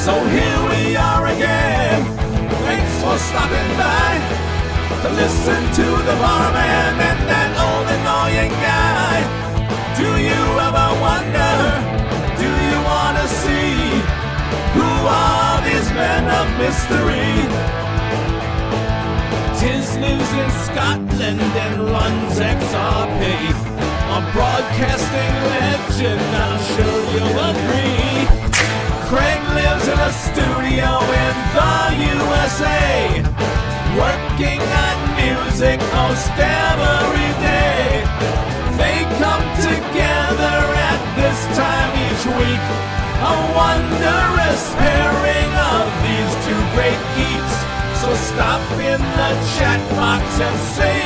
So here we are again. Thanks for stopping by to listen to the barman and that old annoying guy. Do you ever wonder? Do you want to see who are these men of mystery? Tizz lives in Scotland and runs XRP, a broadcasting legend, I'm sure you'll agree. Craig lives in a studio in the USA, working on music most every day. They come together at this time each week, a wondrous pairing of these two great geeks. So stop in the chat box and say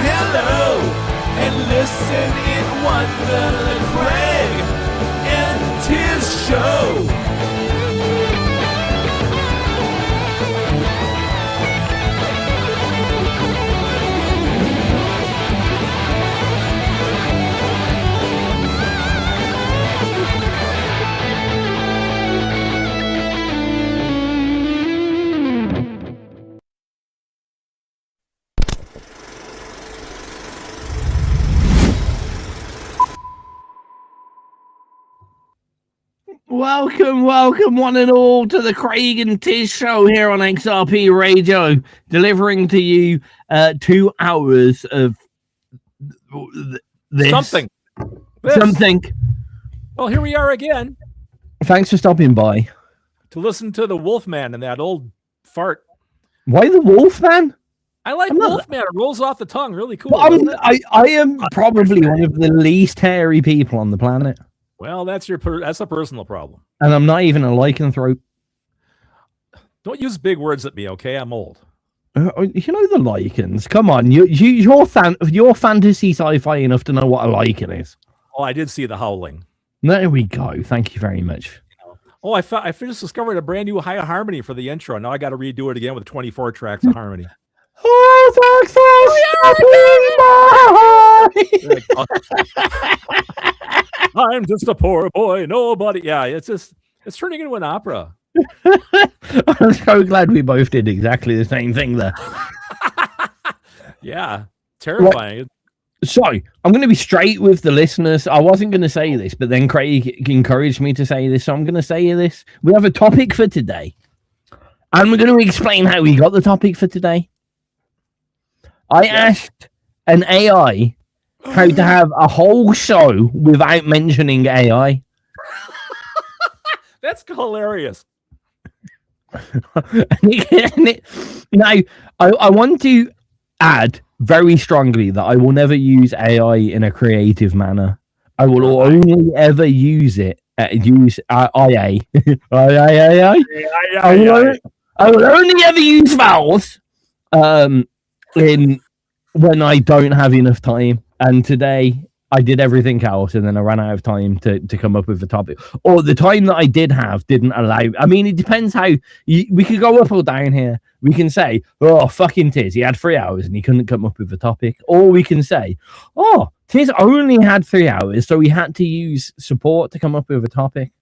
hello, and listen in wonder to Craig and Tizz show. Welcome, one and all, to the Craig and Tizz show here on XRPRadio, delivering to you 2 hours of this. Something. Well, here we are again. Thanks for stopping by. To listen to the Wolfman and that old fart. Why the Wolfman? I like Wolfman. It rolls off the tongue. Really cool. Well, I am probably one of the least hairy people on the planet. Well, that's a personal problem. And I'm not even a lycanthrope. Don't use big words at me, okay? I'm old. You know the lichens. Come on, you're fantasy sci-fi enough to know what a lichen is. Oh, I did see The Howling. There we go. Thank you very much. Oh, I just discovered a brand new high harmony for the intro. Now I got to redo it again with 24 tracks of harmony. I'm just a poor boy, nobody. Yeah, it's turning into an opera. I'm so glad we both did exactly the same thing there. Yeah, terrifying. Right. So I'm going to be straight with the listeners. I wasn't going to say this, but then Craig encouraged me to say this, so I'm going to say this. We have a topic for today, and we're going to explain how we got the topic for today. I asked an AI how to have a whole show without mentioning AI. That's hilarious. Now, I want to add very strongly that I will never use AI in a creative manner. I will only ever use it. IA. I will only ever use vowels. When I don't have enough time, and today I did everything else, and then I ran out of time to come up with a topic, or the time that I did have didn't allow. I mean, it depends how we could go up or down here. We can say, oh, fucking Tizz, he had 3 hours and he couldn't come up with a topic, or we can say, oh, Tizz only had 3 hours, so he had to use support to come up with a topic.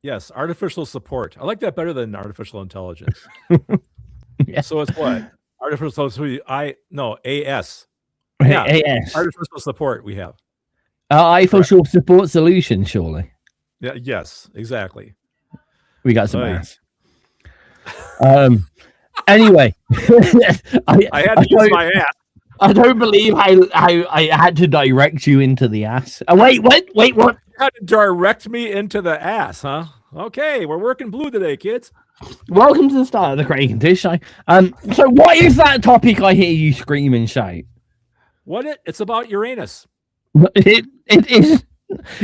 Yes, artificial support. I like that better than artificial intelligence. Yeah. So it's what? Artificial AS. Yeah, AS. Artificial support we have. Artificial support solution, surely. Yeah. Yes, exactly. We got some ass. Anyway, I had to use my ass. I don't believe how I had to direct you into the ass. Wait, what? You had to direct me into the ass, huh? Okay, we're working blue today, kids. Welcome to the start of the Craig and Tizz show. So what is that topic I hear you scream and shout? It's about Uranus. It is.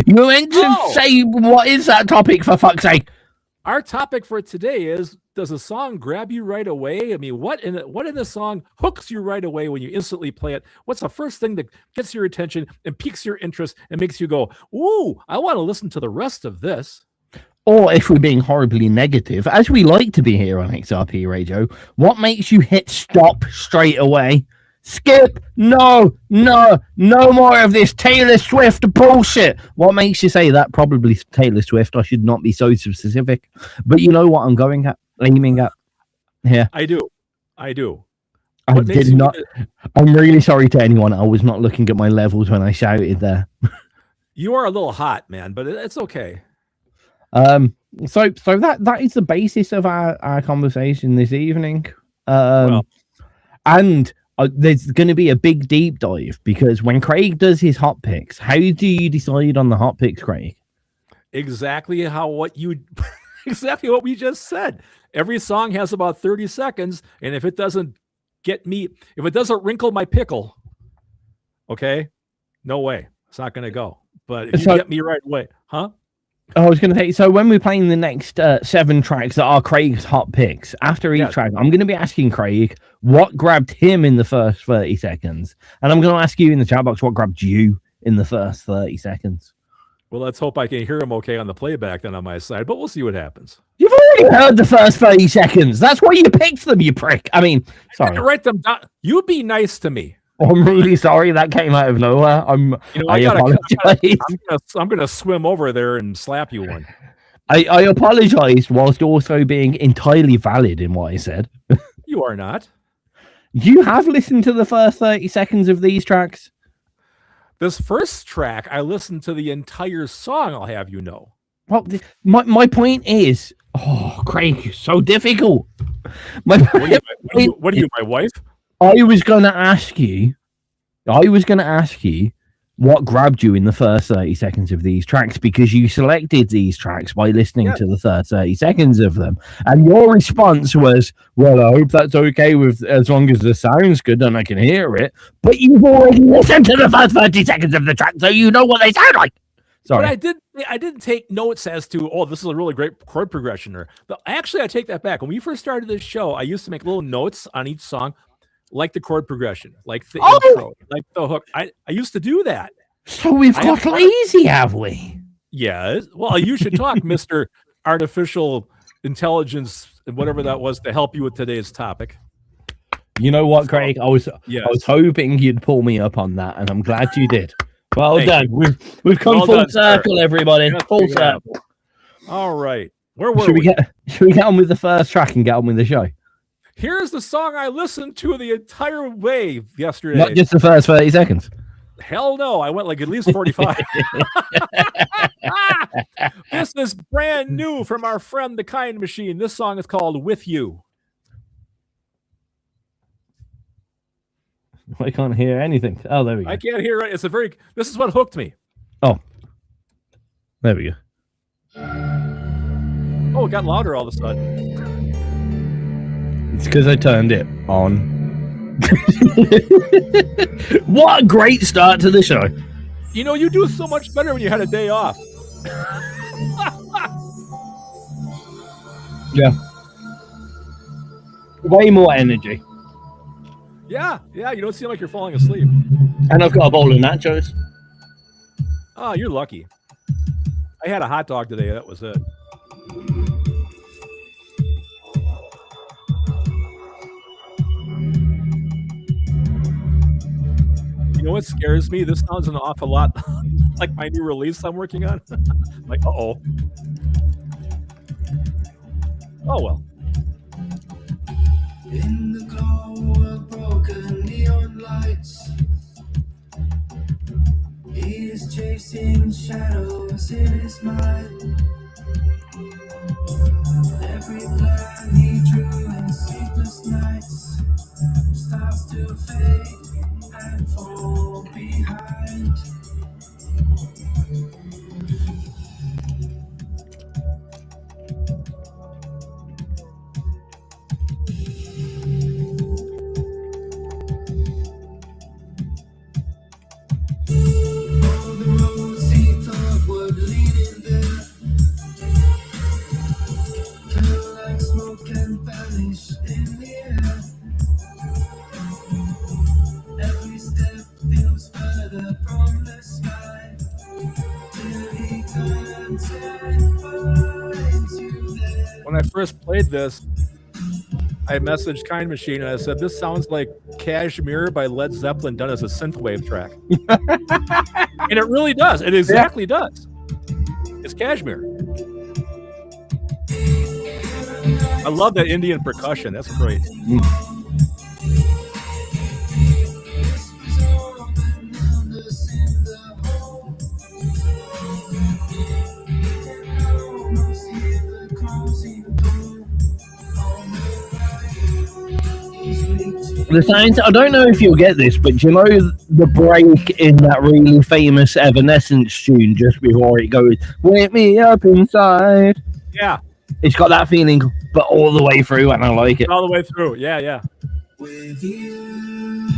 You meant to say, what is that topic, for fuck's sake? Our topic for today is, does a song grab you right away? I mean, what in the song hooks you right away when you instantly play it? What's the first thing that gets your attention and piques your interest and makes you go, ooh, I want to listen to the rest of this? Or if we're being horribly negative, as we like to be here on XRPRadio, what makes you hit stop straight away? Skip. No more of this Taylor Swift bullshit. What makes you say that? Probably Taylor Swift. I should not be so specific, but you know what I'm aiming at here. I do. I did not. I'm really sorry to anyone. I was not looking at my levels when I shouted there. You are a little hot, man, but it's okay. So that is the basis of our conversation this evening. And there's going to be a big deep dive because when Craig does his hot picks, how do you decide on the hot picks, Craig? Exactly what we just said. Every song has about 30 seconds, and if it doesn't wrinkle my pickle, okay, no way, it's not going to go. But if you get me right away, huh? I was going to say, so when we're playing the next 7 tracks that are Craig's hot picks, after each track, I'm going to be asking Craig what grabbed him in the first 30 seconds. And I'm going to ask you in the chat box what grabbed you in the first 30 seconds. Well, let's hope I can hear him okay on the playback then on my side, but we'll see what happens. You've already heard the first 30 seconds. That's why you picked them, you prick. I mean, sorry. Write them down. You be nice to me. I'm really sorry that came out of nowhere. I apologize. I'm gonna swim over there and slap you one. I apologize whilst also being entirely valid in what I said. You are not. You have listened to the first 30 seconds of these tracks? This first track, I listened to the entire song, I'll have you know. Well, my point is, Craig, you're so difficult. What are you, my wife? I was going to ask you what grabbed you in the first 30 seconds of these tracks because you selected these tracks by listening to the first 30 seconds of them. And your response was, well, I hope that's okay with as long as the sound's good and I can hear it. But you've already listened to the first 30 seconds of the track, so you know what they sound like. Sorry. But I didn't take notes as to, this is a really great chord progression. Actually, I take that back. When we first started this show, I used to make little notes on each song, like the chord progression, like the intro, like the hook. I used to do that. So we've got lazy, have we? Yeah. Well, you should talk, Mr. Artificial Intelligence and whatever that was to help you with today's topic. You know what, Craig? I was hoping you'd pull me up on that, and I'm glad you did. Well done. We've come full circle, everybody. Full circle. All right. Where were we? Should we get on with the first track and get on with the show? Here's the song I listened to the entire way yesterday. Not just the first 30 seconds. Hell no. I went like at least 45. This is brand new from our friend The Kind Machine. This song is called With You. I can't hear anything. Oh, there we go. I can't hear it. This is what hooked me. Oh. There we go. Oh, it got louder all of a sudden. It's because I turned it on. What a great start to the show. You know, you do so much better when you had a day off. Yeah. Way more energy. Yeah, you don't seem like you're falling asleep. And I've got a bowl of nachos. Oh, you're lucky. I had a hot dog today. That was it. You know what scares me? This sounds an awful lot like my new release I'm working on. Like, uh-oh. Oh, well. In the glow of broken neon lights, he is chasing shadows in his mind. Every plan he drew in sleepless nights starts to fade and fall behind. When I first played this, I messaged Kind Machine and I said, "This sounds like Kashmir by Led Zeppelin done as a synthwave track," and it really does. It exactly does. It's Kashmir. I love that Indian percussion. That's great. The sounds, I don't know if you'll get this, but do you know the break in that really famous Evanescence tune just before it goes, "Wake me up inside"? Yeah. It's got that feeling, but all the way through, and I like it. All the way through. Yeah, yeah. With you,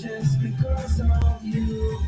just because of you.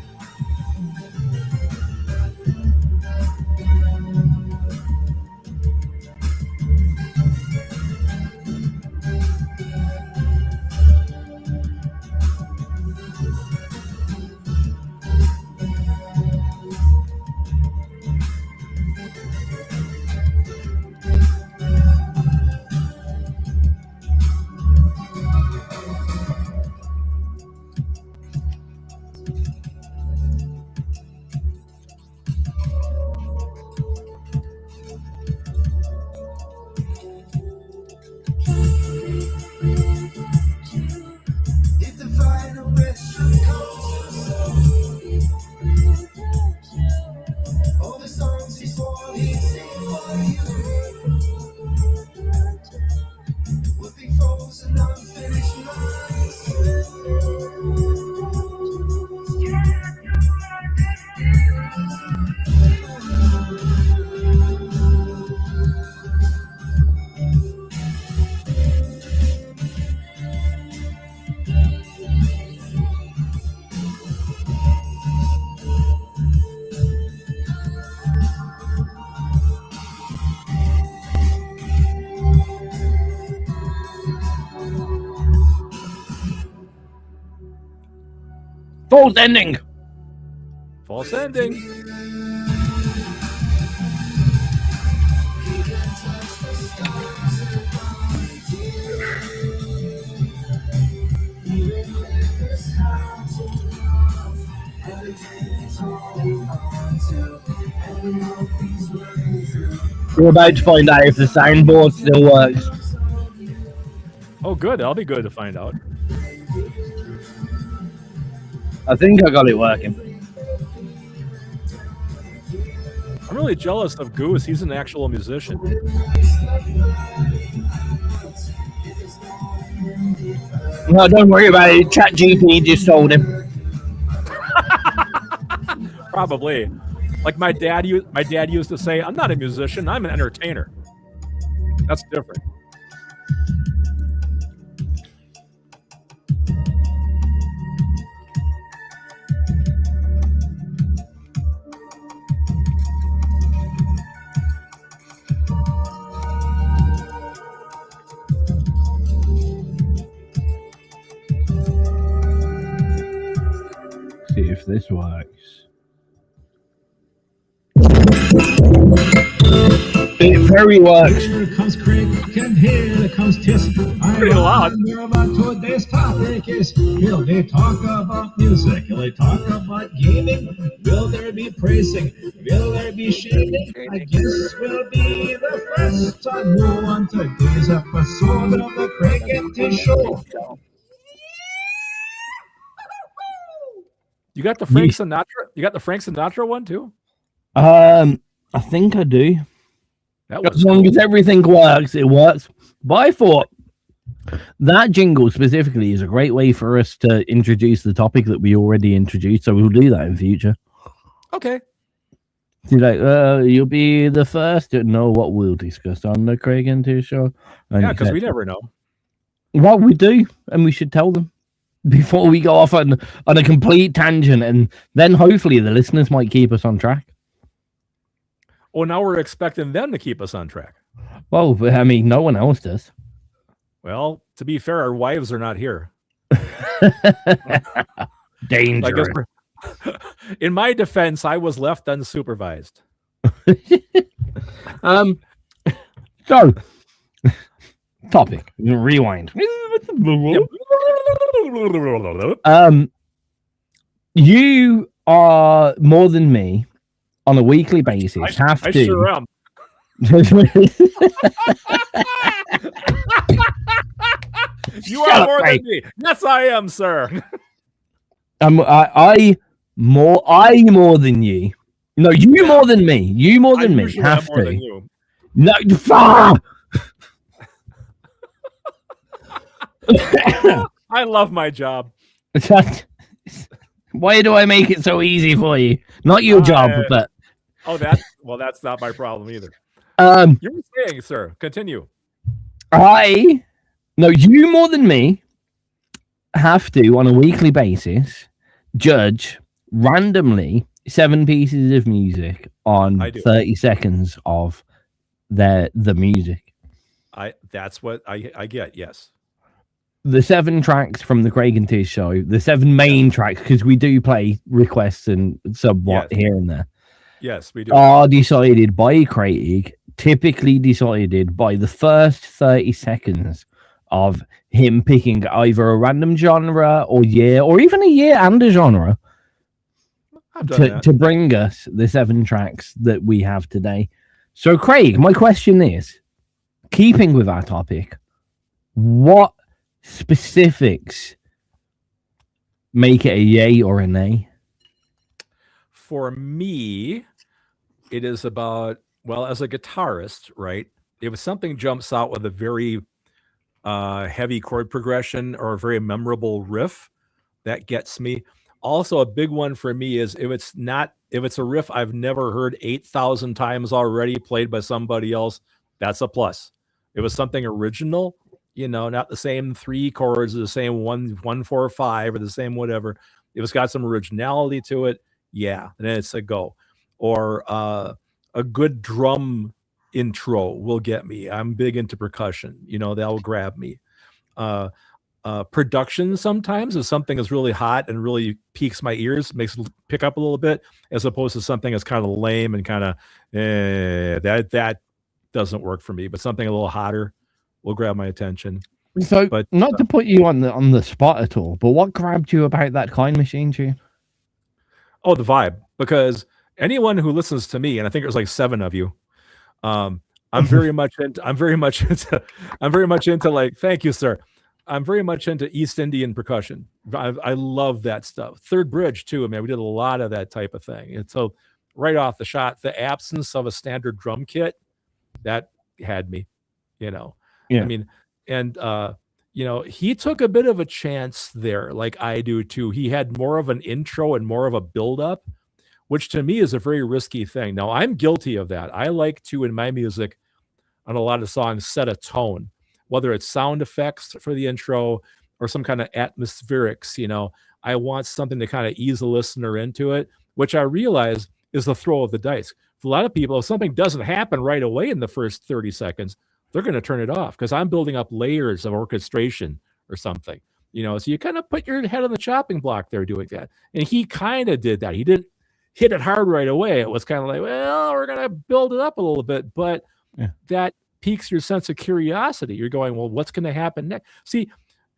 False ending. False ending. We're about to find out if the soundboard still works. Oh, good. That'll be good to find out. I think I got it working. I'm really jealous of Goose. He's an actual musician. No, don't worry about it. ChatGPT just told him. Probably. Like my dad used to say, "I'm not a musician, I'm an entertainer." That's different. See if this works. It very works. Here comes Craig and here comes Tizz. Pretty loud. About today's topic is, will they talk about music? Will they talk about gaming? Will there be praising? Will there be shaming? I guess we'll be the first to know on today's episode of the Craig and Tizz Show. You got the Frank Sinatra? You got the Frank Sinatra one too? I think I do. That was As long as everything works, it works. But I thought that jingle specifically is a great way for us to introduce the topic that we already introduced. So we'll do that in future. okay. So like, you'll be the first to know what we'll discuss on the Craig and Tizz Show. And Yeah, because we never know. well, we do, and we should tell them before we go off on a complete tangent, and then hopefully the listeners might keep us on track. Oh, now we're expecting them to keep us on track. Well, I mean, no one else does. Well, to be fair, our wives are not here. Dangerous. In my defense, I was left unsupervised. So, topic. Rewind. You are more than me on a weekly basis. I sure am. You are more than me. Yes, I am, sir. I more than you. No, you more than me. You more than me. Have more to. than you. No. I love my job. Why do I make it so easy for you? Not your job, but that's not my problem either. You were saying, sir. Continue. You more than me have to on a weekly basis judge randomly 7 pieces of music on 30 seconds of the music. That's what I get. Yes. The 7 tracks from the Craig and Tizz show, the 7 main tracks, because we do play requests and somewhat here and there. Yes, we do. Are decided by Craig, typically decided by the first 30 seconds of him picking either a random genre or year, or even a year and a genre to bring us the 7 tracks that we have today. So, Craig, my question is, keeping with our topic, what specifics make it a yay or a nay? For me, it is about, well, as a guitarist, right? If something jumps out with a very heavy chord progression or a very memorable riff, that gets me. Also, a big one for me is if it's a riff I've never heard 8,000 times already played by somebody else, that's a plus. It was something original, not the same 3 chords, or the same 1, 4, 5, or the same whatever. If it's got some originality to it, yeah, then it's a go. Or a good drum intro will get me. I'm big into percussion, that'll grab me. Production sometimes if something is really hot and really piques my ears, makes it pick up a little bit, as opposed to something that's kind of lame and kind of that doesn't work for me. But something a little hotter will grab my attention. So, but not to put you on the spot at all, but what grabbed you about that Kind Machine tune? Oh, the vibe. Because anyone who listens to me, and I think there's like 7 of you, I'm very much into like, thank you, sir. I'm very much into East Indian percussion. I love that stuff. Third Bridge too. I mean, we did a lot of that type of thing. And so right off the shot, the absence of a standard drum kit, that had me, Yeah. I mean, and he took a bit of a chance there, like I do too. He had more of an intro and more of a build-up, which to me is a very risky thing. Now, I'm guilty of that. I like to, in my music, on a lot of songs, set a tone, whether it's sound effects for the intro or some kind of atmospherics. I want something to kind of ease the listener into it, which I realize is the throw of the dice. For a lot of people, if something doesn't happen right away in the first 30 seconds, they're going to turn it off because I'm building up layers of orchestration or something, so you kind of put your head on the chopping block there doing that. And he kind of did that. He didn't hit it hard right away. It was kind of like, well, we're going to build it up a little bit, but that piques your sense of curiosity. You're going, well, what's going to happen next? See,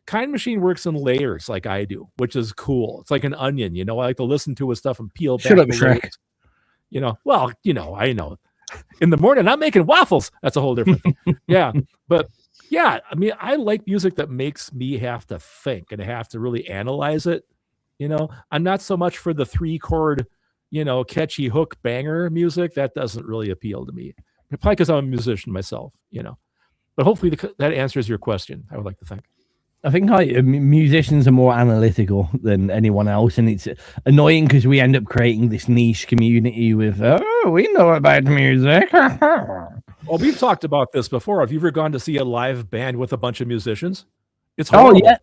Kind Machine works in layers like I do, which is cool. It's like an onion, I like to listen to his stuff and peel back. Shut up, the Shrek. layers. I know. In the morning, I'm making waffles. That's a whole different thing. Yeah. But yeah, I mean, I like music that makes me have to think and have to really analyze it. I'm not so much for the 3-chord, catchy hook banger music. That doesn't really appeal to me. Probably because I'm a musician myself, But hopefully that answers your question, I would like to think. I think musicians are more analytical than anyone else, and it's annoying because we end up creating this niche community with, we know about music. Well, we've talked about this before. Have you ever gone to see a live band with a bunch of musicians? It's horrible. Oh, yeah.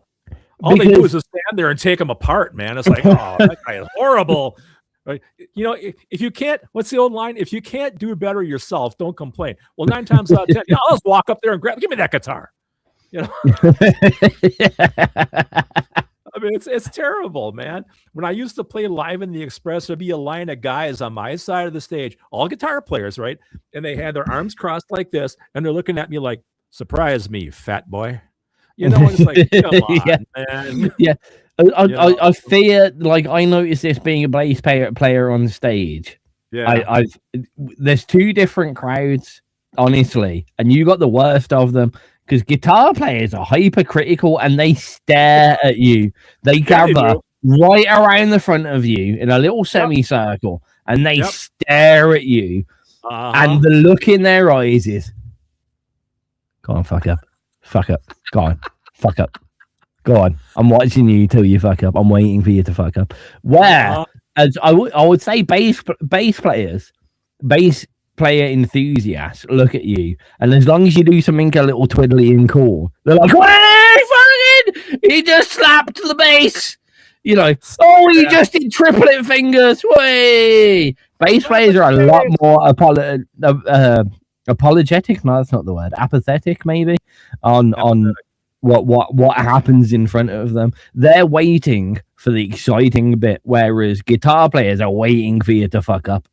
All they do is just stand there and take them apart, man. It's like, oh, that guy is horrible. Right? You know, if you can't, what's the old line? If you can't do better yourself, don't complain. Well, 9 times out of 10, I'll just walk up there and give me that guitar. You know, I mean, it's terrible, man. When I used to play live in the Express, there'd be a line of guys on my side of the stage, all guitar players, right? And they had their arms crossed like this, and they're looking at me like, "Surprise me, fat boy." You know, it's like, come on, man. Yeah. I fear, like, I noticed this being a bass player on stage. Yeah. There's 2 different crowds, honestly, and you got the worst of them. Because guitar players are hypercritical and they stare at you. They gather right around the front of you in a little semicircle and they stare at you. And the look in their eyes is, go on, fuck up. Fuck up. Go on. Fuck up. Go on. I'm watching you till you fuck up. I'm waiting for you to fuck up. Where, as I would say, bass player enthusiasts look at you, and as long as you do something a little twiddly and cool, they're like, fucking, he just slapped the bass. You know, he just did triplet fingers. Way bass players are a lot more apologetic. No, that's not the word. Apathetic, maybe, on what happens in front of them. They're waiting for the exciting bit, whereas guitar players are waiting for you to fuck up.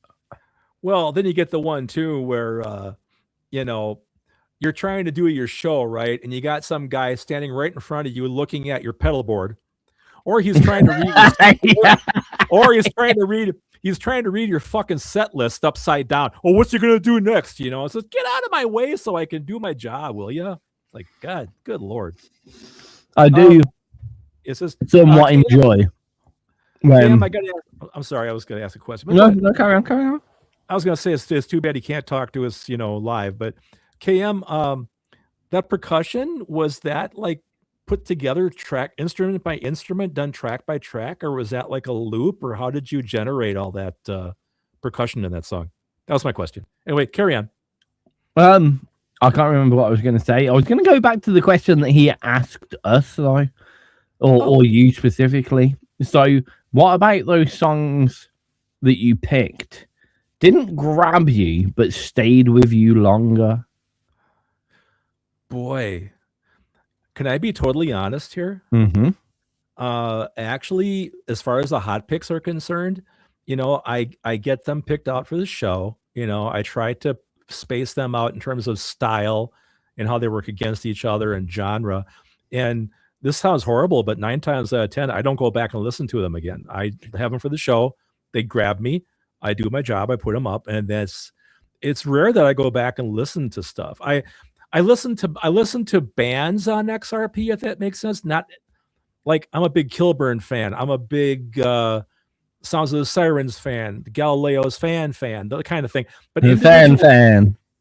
Well, then you get the one too where you know, you're trying to do your show, right? And you got some guy standing right in front of you looking at your pedal board, or he's trying to read or he's trying to read your fucking set list upside down. Oh, what's he gonna do next? You know, it says, get out of my way so I can do my job, will you? Like, God, good Lord. I do. It's just somewhat enjoy. Cam, I'm sorry, I was gonna ask a question. No, carry on. I was going to say it's too bad he can't talk to us, you know, live. But KM, that percussion, was that like put together track instrument by instrument, done track by track, or was that like a loop, or how did you generate all that percussion in that song? That was my question. Anyway, carry on. I can't remember what I was going to say. I was going to go back to the question that he asked us, though, or you specifically. So, what about those songs that you picked? Didn't grab you, but stayed with you longer? Boy, can I be totally honest here? Mm-hmm. Actually, as far as the hot picks are concerned, you know, I get them picked out for the show. You know, I try to space them out in terms of style and how they work against each other and genre. And this sounds horrible, but 9 times out of 10, I don't go back and listen to them again. I have them for the show. They grab me. I do my job. I put them up, and it's rare that I go back and listen to stuff. I listen to bands on XRP, if that makes sense. Not like I'm a big Kilburn fan. I'm a big Sounds of the Sirens fan, Galileo's fan, the kind of thing. But fan.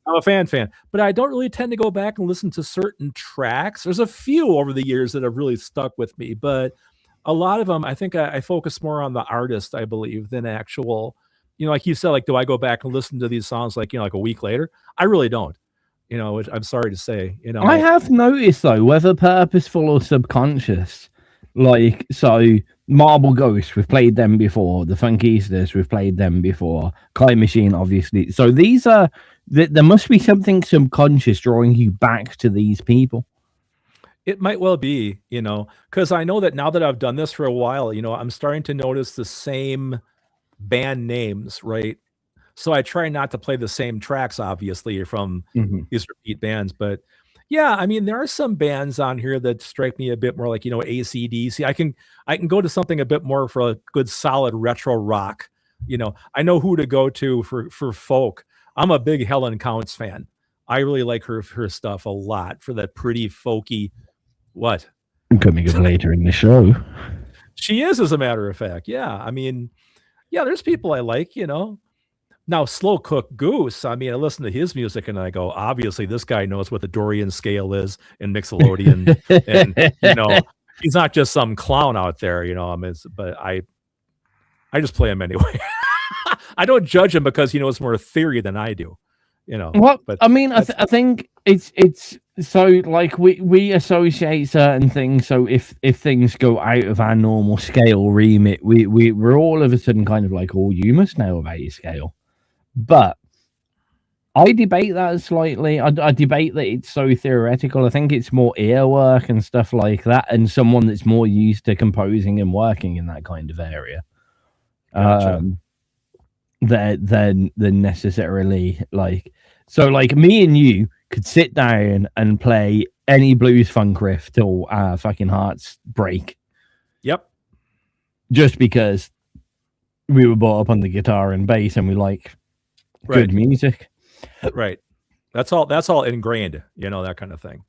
I'm a fan, but I don't really tend to go back and listen to certain tracks. There's a few over the years that have really stuck with me, but a lot of them, I think I focus more on the artist, I believe, than actual. You know, like you said, like, do I go back and listen to these songs like, you know, like a week later? I really don't. You know, which I'm sorry to say. You know, I have noticed though, whether purposeful or subconscious, like, so Marble Ghost, we've played them before. The Funkeestas, we've played them before. Time Machine, obviously. So these are, there must be something subconscious drawing you back to these people. It might well be, you know, because I know that now that I've done this for a while, you know, I'm starting to notice the same band names, right? So I try not to play the same tracks, obviously, from these repeat bands. But yeah, I mean, there are some bands on here that strike me a bit more like, you know, AC/DC. I can go to something a bit more for a good solid retro rock. You know, I know who to go to for folk. I'm a big Helen Counts fan. I really like her stuff a lot for that pretty folky. What? Coming up later in the show. She is, as a matter of fact. Yeah, I mean, yeah, there's people I like, you know. Now, Slowcookedgoose, I mean, I listen to his music and I go, obviously, this guy knows what the Dorian scale is in Mixolydian. And, you know, he's not just some clown out there, you know. But I just play him anyway. I don't judge him because he knows more theory than I do. Well, But I mean, I think it's so like we associate certain things. So if things go out of our normal scale remit, we're all of a sudden kind of like, oh, you must know about your scale. But I debate that slightly. I debate that it's so theoretical. I think it's more ear work and stuff like that, and someone that's more used to composing and working in that kind of area. Gotcha. Than necessarily like. So like me and you could sit down and play any blues funk riff till our fucking hearts break. Yep. Just because we were brought up on the guitar and bass and we like good music. Right. That's all ingrained, that kind of thing.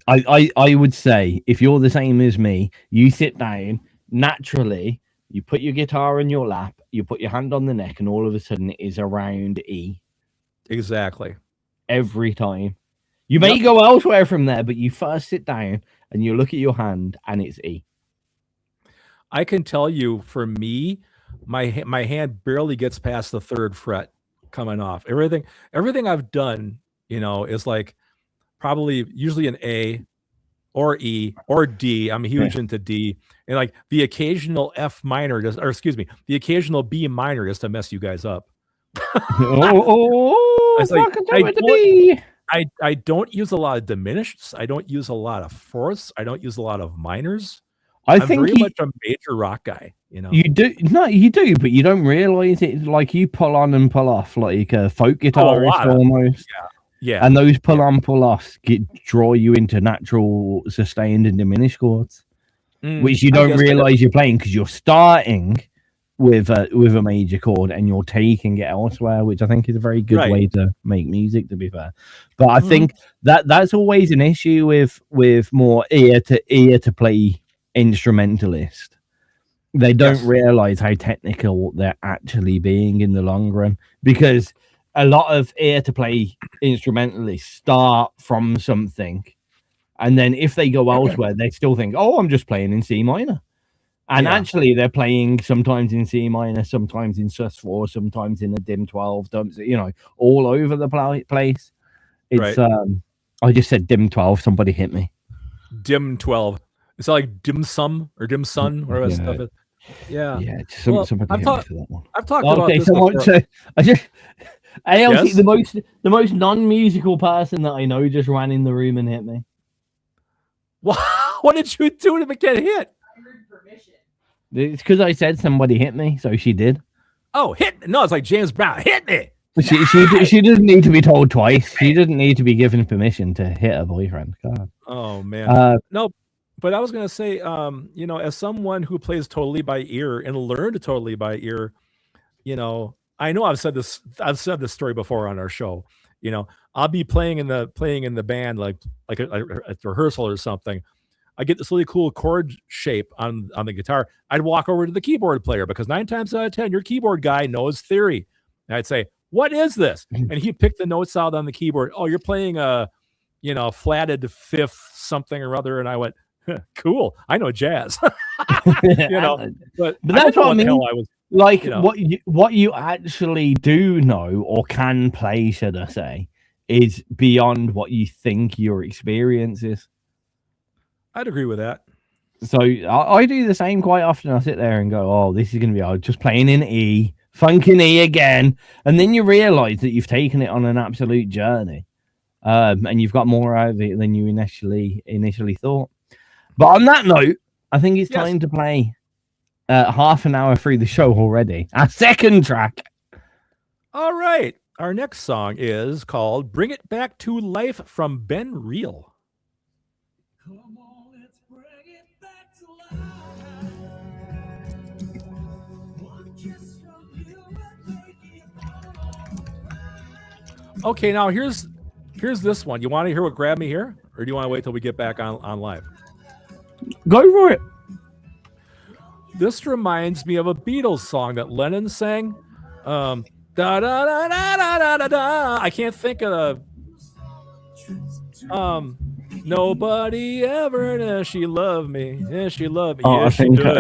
I would say if you're the same as me, you sit down naturally, you put your guitar in your lap, you put your hand on the neck, and all of a sudden it is around E. Exactly. Every time. You may go elsewhere from there, but you first sit down and you look at your hand and it's E. I can tell you, for me, my hand barely gets past the third fret coming off. Everything I've done, is like probably usually an A or E or D. I'm huge into D, and like the occasional F minor, the occasional B minor, just to mess you guys up. I don't use a lot of diminished. I don't use a lot of fourths. I don't use a lot of minors. I'm very much a major rock guy. You do, but you don't realize it. Like you pull on and pull off like a folk guitarist almost. Yeah. And those pull on, pull offs draw you into natural sustained and diminished chords, which you don't realize you're playing because you're starting with a major chord and you're taking it elsewhere, which I think is a very good way to make music, to be fair. But I think that's always an issue with more ear to play instrumentalist. They don't realize how technical they're actually being in the long run, because a lot of ear to play instrumentalists start from something, and then if they go elsewhere, they still think, oh, I'm just playing in C minor. And actually, they're playing sometimes in C minor, sometimes in sus4, sometimes in a dim 12, all over the place. It's I just said dim 12. Somebody hit me. Dim 12. It's like dim sum or dim sun, whatever that stuff is. Yeah. Somebody hit me for that one. I've talked about this before. ALC, the most non-musical person that I know, just ran in the room and hit me. What did you do to get hit? It's because I said somebody hit me, so she did. Oh, hit me. No, it's like James Brown. Hit me. She doesn't need to be told twice. She doesn't need to be given permission to hit her boyfriend. God. Oh, man. No, but I was going to say, as someone who plays totally by ear and learned totally by ear, I know I've said this story before on our show. I'll be playing in the band, like a rehearsal or something. I get this really cool chord shape on the guitar. I'd walk over to the keyboard player, because 9 times out of 10, your keyboard guy knows theory. And I'd say, what is this? And he'd pick the notes out on the keyboard. Oh, you're playing a, flatted fifth something or other. And I went, cool. I know jazz. But that's what I mean. Like what you actually do know or can play, should I say, is beyond what you think your experience is. I'd agree with that. So I do the same quite often. I sit there and go, oh, this is going to be just playing in E, funking E again. And then you realize that you've taken it on an absolute journey. And you've got more out of it than you initially thought. But on that note, I think it's time to play half an hour through the show already. Our second track. All right. Our next song is called Bring It Back to Life from Ben Reel. Come on, let's bring it back to life. One kiss from you and make it all. Okay, now here's this one. You want to hear what grabbed me here, or do you want to wait till we get back on live? Go for it. This reminds me of a Beatles song that Lennon sang. Da da da da da da da. I can't think of the. Nobody ever knew she loved me. Yeah, she loved me. Oh,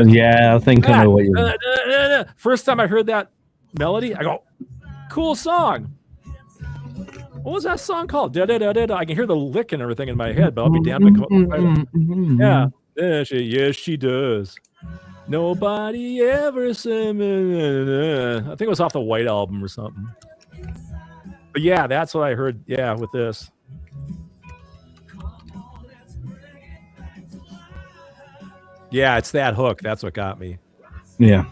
yeah, I think I know what you mean. First time I heard that melody, I go, cool song. What was that song called? Da, da, da, da, da. I can hear the lick and everything in my head, but I'll be damned. Yeah. Yes, she does. Nobody ever said. I think it was off the White Album or something. But yeah, that's what I heard. Yeah, with this. Yeah, it's that hook. That's what got me. Yeah.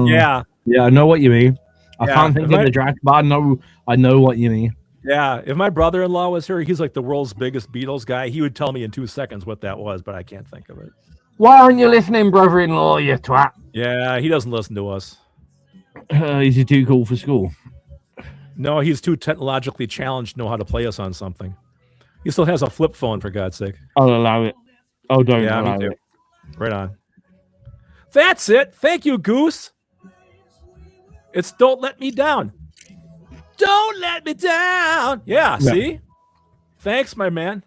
Yeah. Yeah, I know what you mean. I Yeah, can't think of the track, but I know what you mean. Yeah, if my brother-in-law was here, he's like the world's biggest Beatles guy. He would tell me in 2 seconds what that was, but I can't think of it. Why aren't you listening, brother-in-law, you twat? Yeah, he doesn't listen to us. Is he too cool for school? No, he's too technologically challenged to know how to play us on something. He still has a flip phone, for God's sake. I'll allow it. Oh, don't Yeah, allow me too. it. Right on. That's it. Thank you, Goose. It's Don't Let Me Down. Don't let me down. Yeah, see? Thanks, my man.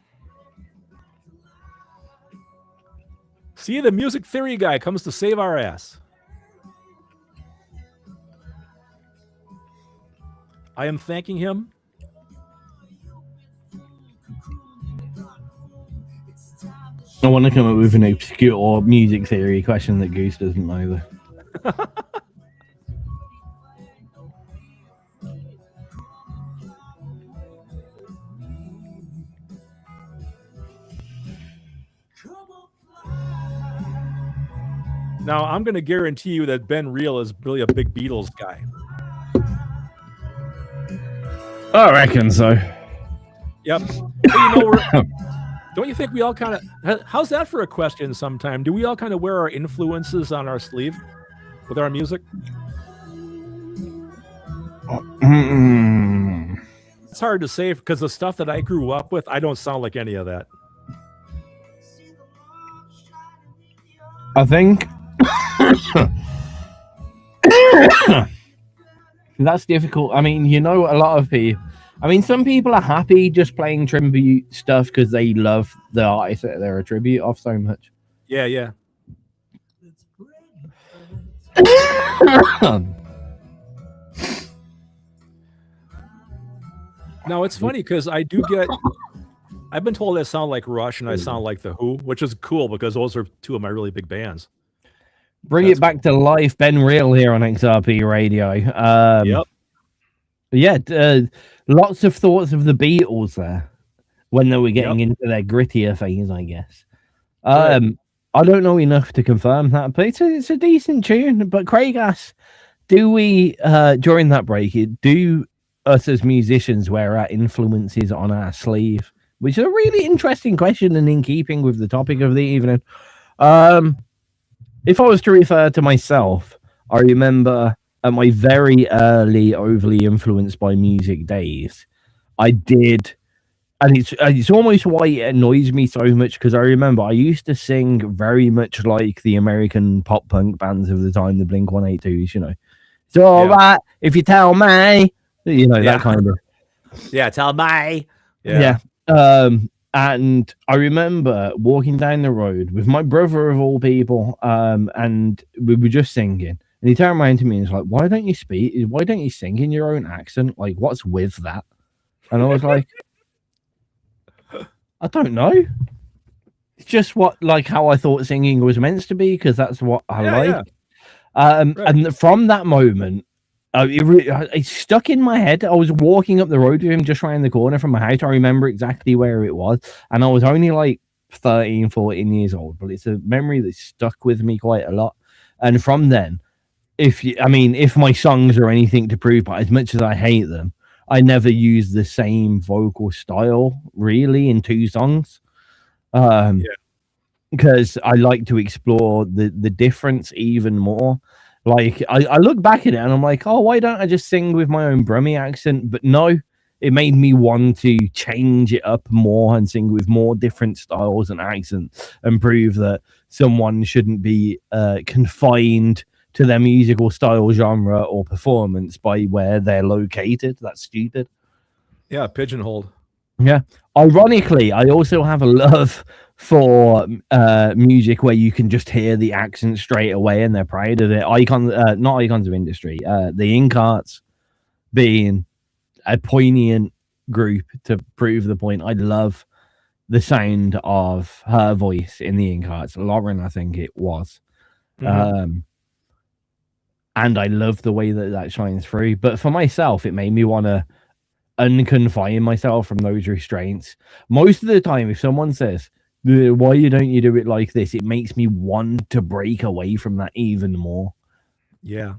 See, the music theory guy comes to save our ass. I am thanking him. I want to come up with an obscure music theory question that Goose doesn't know. Now, I'm going to guarantee you that Ben Real is really a big Beatles guy. I reckon so. Yep. But, you know, don't you think we all kind of... How's that for a question sometime? Do we all kind of wear our influences on our sleeve with our music? It's hard to say because the stuff that I grew up with, I don't sound like any of that. I think that's difficult. I mean, you know, a lot of people. I mean, some people are happy just playing tribute stuff because they love the artist that they're a tribute of so much. Yeah, yeah. Now, it's funny because I do get... I've been told I sound like Rush and I sound like The Who, which is cool because those are two of my really big bands. Bring it back to life. Ben Real here on XRPRadio. Yep. Yeah, lots of thoughts of the Beatles there when they were getting into their grittier phase, I guess. I don't know enough to confirm that, but it's a decent tune. But Craig asks, do we, during that break, do us as musicians wear our influences on our sleeve? Which is a really interesting question and in keeping with the topic of the evening. If I was to refer to myself, I remember at my very early, overly influenced by music days, I did, and it's almost why it annoys me so much, because I remember I used to sing very much like the American pop punk bands of the time, the Blink-182s, you know. It's all right if you tell me, you know, that kind of. Yeah, tell me. Yeah. And I remember walking down the road with my brother of all people, and we were just singing, and he turned around to me and was like, why don't you sing in your own accent? Like, what's with that? And I was like, I don't know. It's just how I thought singing was meant to be, because that's what I like. Right. And from that moment, it stuck in my head. I was walking up the road with him just around the corner from my house. I remember exactly where it was. And I was only like 13, 14 years old. But it's a memory that stuck with me quite a lot. And from then, if my songs are anything to prove, but as much as I hate them, I never use the same vocal style, really, in two songs. Because I like to explore the difference even more. Like, I look back at it and I'm like, oh, why don't I just sing with my own Brummie accent? But no, it made me want to change it up more and sing with more different styles and accents and prove that someone shouldn't be confined to their musical style, genre, or performance by where they're located. That's stupid. Yeah, pigeonholed. Yeah. Ironically, I also have a love for music where you can just hear the accent straight away and they're proud of it. Not Icons of Industry. The Ink Arts being a poignant group to prove the point. I love the sound of her voice in the Ink Arts. Lauren, I think it was. And I love the way that shines through. But for myself, it made me want to unconfine myself from those restraints. Most of the time, if someone says, why don't you do it like this, it makes me want to break away from that even more. Yeah.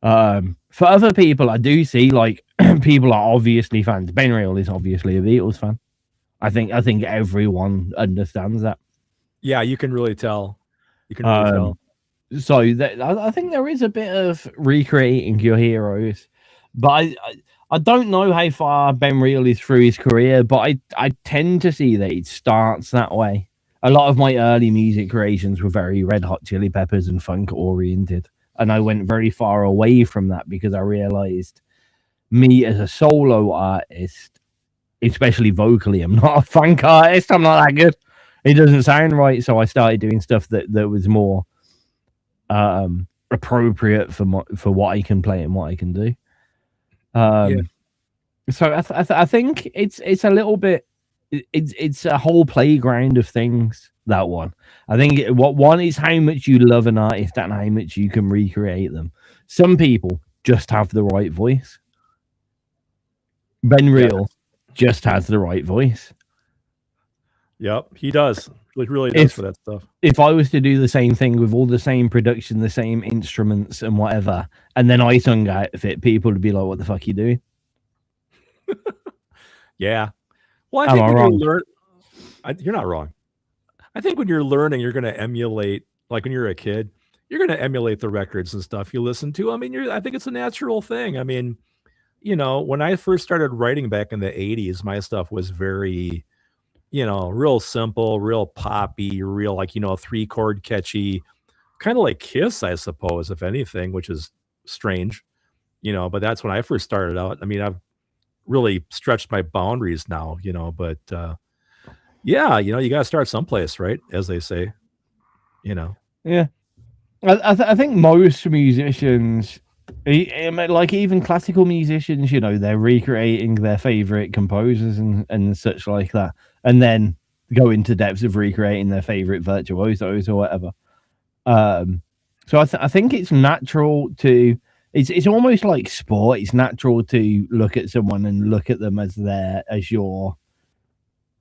For other people, I do see like people are obviously fans. Ben Real is obviously a Beatles fan. I think everyone understands that. Yeah, you can really tell. You can really tell. So I think there is a bit of recreating your heroes, but I don't know how far Ben Real is through his career, but I tend to see that it starts that way. A lot of my early music creations were very Red Hot Chili Peppers and funk oriented, and I went very far away from that because I realized me as a solo artist, especially vocally, I'm not a funk artist. I'm not that good. It doesn't sound right, so I started doing stuff that was more appropriate for what I can play and what I can do. So I think it's a little bit, it's a whole playground of things, that one. I think what one is how much you love an artist and how much you can recreate them. Some people just have the right voice. Ben Real just has the right voice. Yep, he does. He really does for that stuff. If I was to do the same thing with all the same production, the same instruments and whatever, and then I sung out of it, people would be like, what the fuck are you doing? Yeah. Well, I think when you learn, you're not wrong. I think when you're learning, you're going to emulate, like when you're a kid, you're going to emulate the records and stuff you listen to. I mean, I think it's a natural thing. I mean, you know, when I first started writing back in the 80s, my stuff was very, you know, real simple, real poppy, real like, you know, 3-chord catchy, kind of like Kiss, I suppose, if anything, which is strange, you know, but that's when I first started out. I mean, I've really stretched my boundaries now, you know, but yeah, you know, you got to start someplace, right? As they say, you know. Yeah. I think most musicians, like even classical musicians, you know, they're recreating their favorite composers and such like that, and then go into depths of recreating their favorite virtuosos or whatever. So I think it's natural to, it's almost like sport. It's natural to look at someone and look at them as your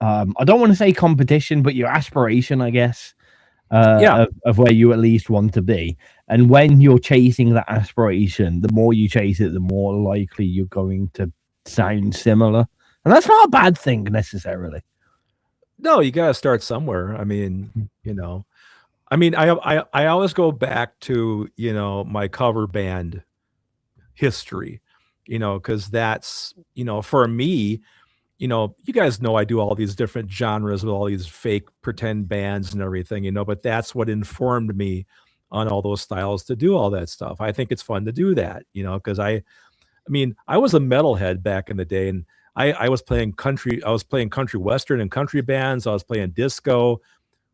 I don't want to say competition, but your aspiration, I guess. Of where you at least want to be. And when you're chasing that aspiration, the more you chase it, the more likely you're going to sound similar. And that's not a bad thing necessarily. No, you got to start somewhere. I mean, you know, I mean, I always go back to, you know, my cover band history, you know, because that's, you know, for me, you know, you guys know I do all these different genres with all these fake pretend bands and everything, you know, but that's what informed me on all those styles to do all that stuff. I think it's fun to do that, you know, because I mean, I was a metalhead back in the day, and I was playing country western and country bands. I was playing disco,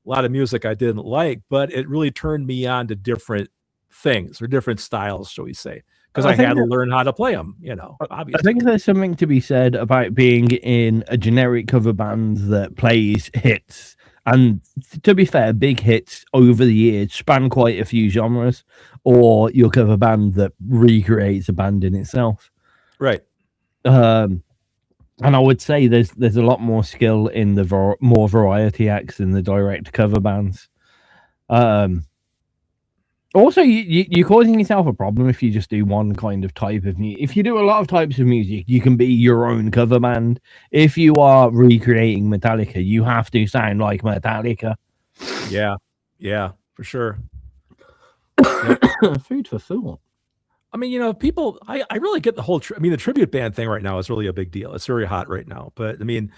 a lot of music I didn't like, but it really turned me on to different things or different styles, shall we say. Because I had to learn how to play them, you know, obviously. I think there's something to be said about being in a generic cover band that plays hits. And to be fair, big hits over the years span quite a few genres, or your cover band that recreates a band in itself. Right. And I would say there's a lot more skill in the more variety acts than the direct cover bands. Also, you're causing yourself a problem if you just do one kind of type of music. If you do a lot of types of music, you can be your own cover band. If you are recreating Metallica, you have to sound like Metallica. Yeah, for sure. Food for thought. I mean, you know, people, I really get the whole, I mean, the tribute band thing right now is really a big deal. It's very hot right now. But I mean,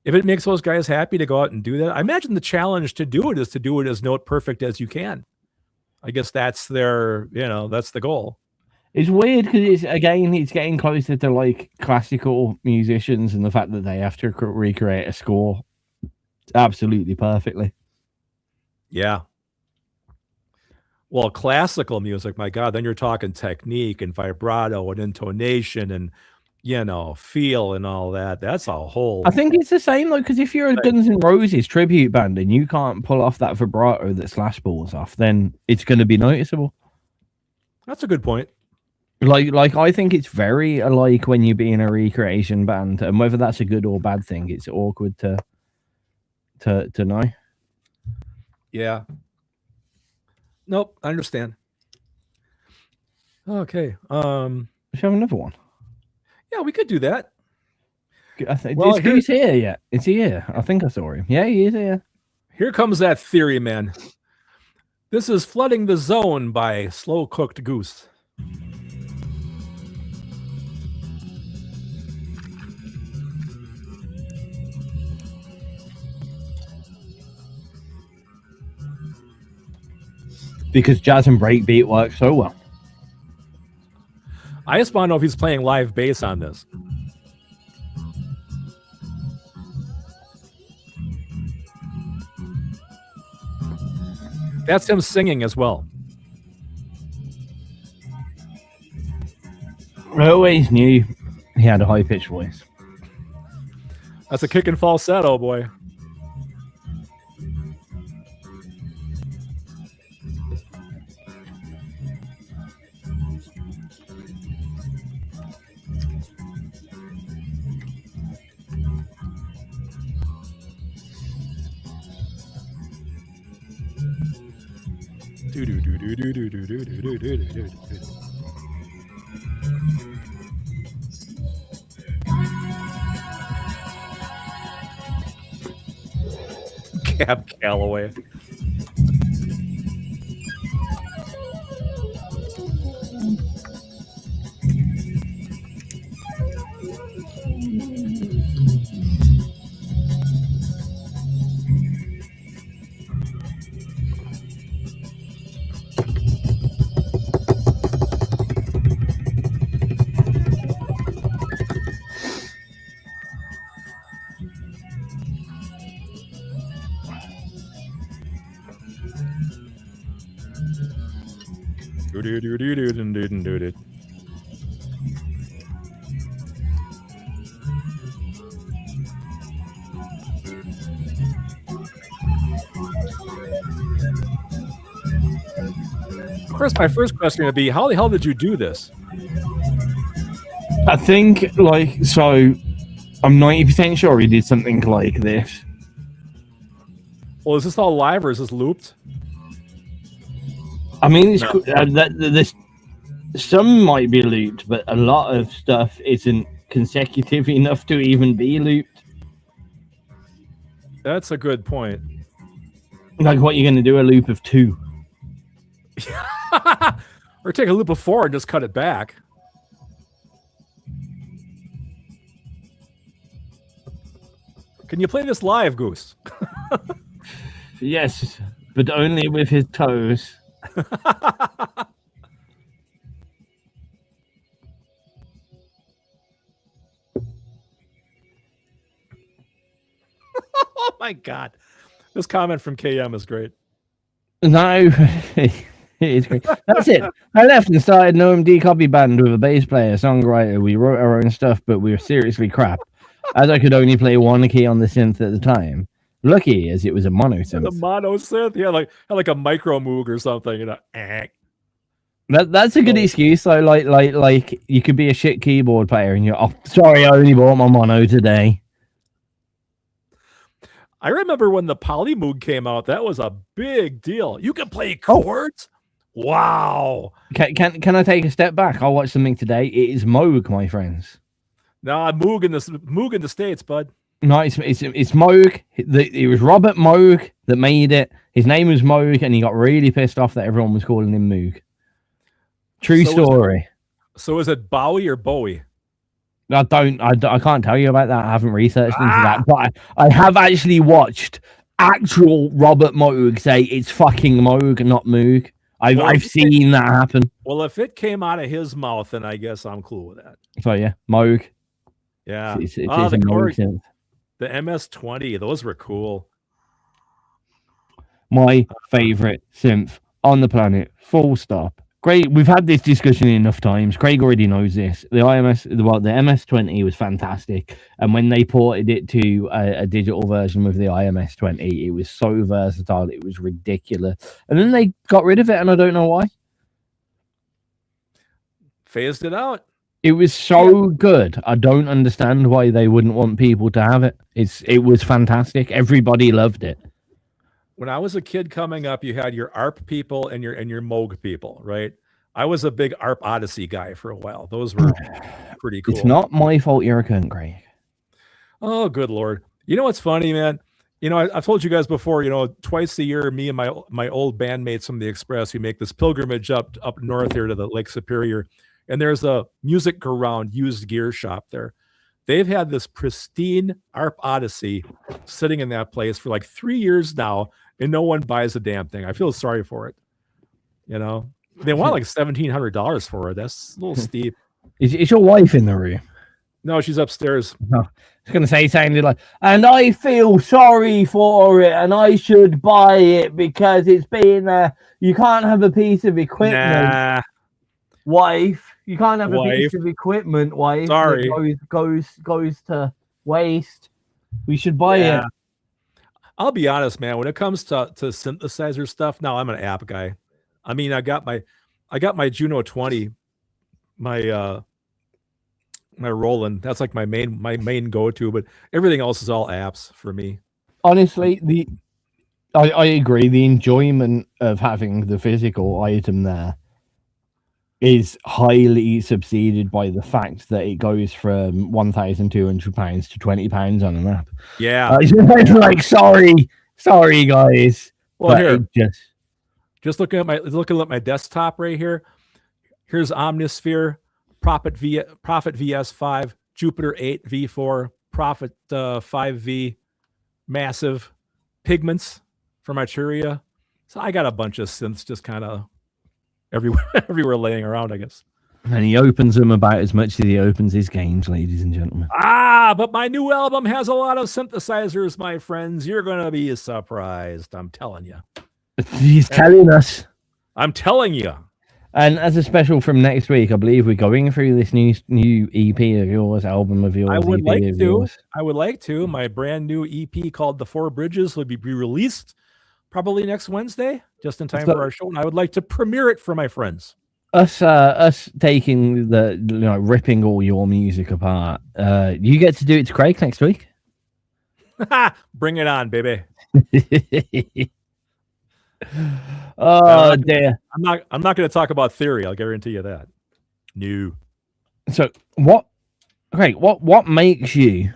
if it makes those guys happy to go out and do that, I imagine the challenge to do it is to do it as note perfect as you can. I guess that's their, you know, that's the goal. It's weird because it's getting closer to like classical musicians and the fact that they have to recreate a score absolutely perfectly. Yeah. Well, classical music, my God, then you're talking technique and vibrato and intonation and, feel and all that. That's a whole. I think it's the same though, because if you're a Guns N' Roses tribute band and you can't pull off that vibrato that Slash pulls off, then it's going to be noticeable. That's a good point. Like I think it's very alike when you be in a recreation band, and whether that's a good or bad thing, it's awkward to know. Yeah. Nope, I understand. Okay. Should we have another one? Yeah, we could do that. I think is Goose here yet? Is he here? I think I saw him. Yeah, he is here. Here comes that theory, man. This is Flooding the Zone by Slowcookedgoose. Because jazz and breakbeat work so well. I just want to know if he's playing live bass on this. That's him singing as well. I always knew he had a high-pitched voice. That's a kick and falsetto, boy. Cab Calloway. Of course, my first question would be, how the hell did you do this? I think, I'm 90% sure he did something like this. Well, is this all live or is this looped? I mean, some might be looped, but a lot of stuff isn't consecutive enough to even be looped. That's a good point. Like, what you're going to do, a loop of 2? Or take a loop of 4 and just cut it back. Can you play this live, Goose? Yes, but only with his toes. Oh my God. This comment from KM is great. No, it's great. That's it. I left and started an OMD copy band with a bass player, songwriter. We wrote our own stuff, but we were seriously crap, as I could only play one key on the synth at the time. Lucky as it was a mono synth. The mono synth, yeah, like a micro moog or something, you know. That's a good excuse. So like you could be a shit keyboard player and you're, oh, sorry, I only bought my mono today. I remember when the Polymoog came out, that was a big deal. You can play chords? Oh. Wow. Can I take a step back? I'll watch something today. It is Moog, my friends. Nah, Moog in the States, bud. No, it's Moog. It was Robert Moog that made it. His name was Moog, and he got really pissed off that everyone was calling him Moog. True story. So is it Bowie or Bowie? I can't tell you about that. I haven't researched into that, but I have actually watched actual Robert Moog say it's fucking Moog, not Moog. I've seen that happen. Well, if it came out of his mouth, then I guess I'm cool with that. So yeah, Moog. Yeah. It is a Moog synth. The MS-20, those were cool. My favorite synth on the planet. Full stop. Craig, we've had this discussion enough times. Craig already knows this. The MS-20 was fantastic, and when they ported it to a digital version of the IMS-20, it was so versatile, it was ridiculous. And then they got rid of it, and I don't know why. Phased it out. It was so good. I don't understand why they wouldn't want people to have it. It was fantastic. Everybody loved it. When I was a kid coming up, you had your ARP people and your Moog people, right? I was a big ARP Odyssey guy for a while. Those were pretty cool. It's not my fault you're a cunt, Craig. Oh, good Lord. You know what's funny, man? You know, I've told you guys before, you know, twice a year, me and my old bandmates from the Express, we make this pilgrimage up north here to the Lake Superior. And there's a music around used gear shop there. They've had this pristine ARP Odyssey sitting in that place for like 3 years now, and no one buys a damn thing. I feel sorry for it. You know, they want like $1,700 for it. That's a little steep. Is your wife in the room? No, she's upstairs. No. I was going to say something like, and I feel sorry for it, and I should buy it because it's been you can't have a piece of equipment. Nah. Wife, you can't have a piece of equipment, wife. Sorry. That goes to waste. We should buy it. I'll be honest, man. When it comes to synthesizer stuff, now I'm an app guy. I mean, I got my Juno 20, my Roland. That's like my main go-to, but everything else is all apps for me. Honestly, I agree. The enjoyment of having the physical item there is highly subsided by the fact that it goes from £1,200 to £20 on an app. Yeah, like sorry guys. Well, here, just looking at my desktop right here. Here's Omnisphere, Prophet VS5, Jupiter 8 V4, Prophet 5V, Massive, Pigments from Arturia. So I got a bunch of synths just kind of everywhere laying around, I guess. And he opens them about as much as he opens his games, ladies and gentlemen. But my new album has a lot of synthesizers, my friends. You're going to be surprised. I'm telling you. He's telling us. I'm telling you. And as a special from next week, I believe we're going through this new EP of yours, album of yours. I would like to. My brand new EP called The Four Bridges will be released probably next Wednesday, just in time for our show. And I would like to premiere it for my friends. Us taking ripping all your music apart. You get to do it to Craig next week. Bring it on, baby. Oh dear. I'm not going to talk about theory. I'll guarantee you that. No. So what makes you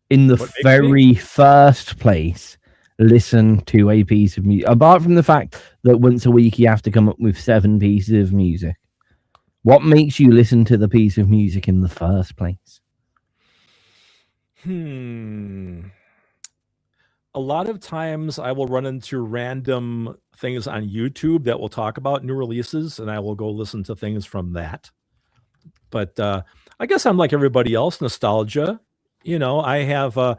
in the very first place listen to a piece of music, apart from the fact that once a week you have to come up with 7 pieces of music? What makes you listen to the piece of music in the first place? A lot of times I will run into random things on YouTube that will talk about new releases, and I will go listen to things from that. But I guess I'm like everybody else, nostalgia. You know, I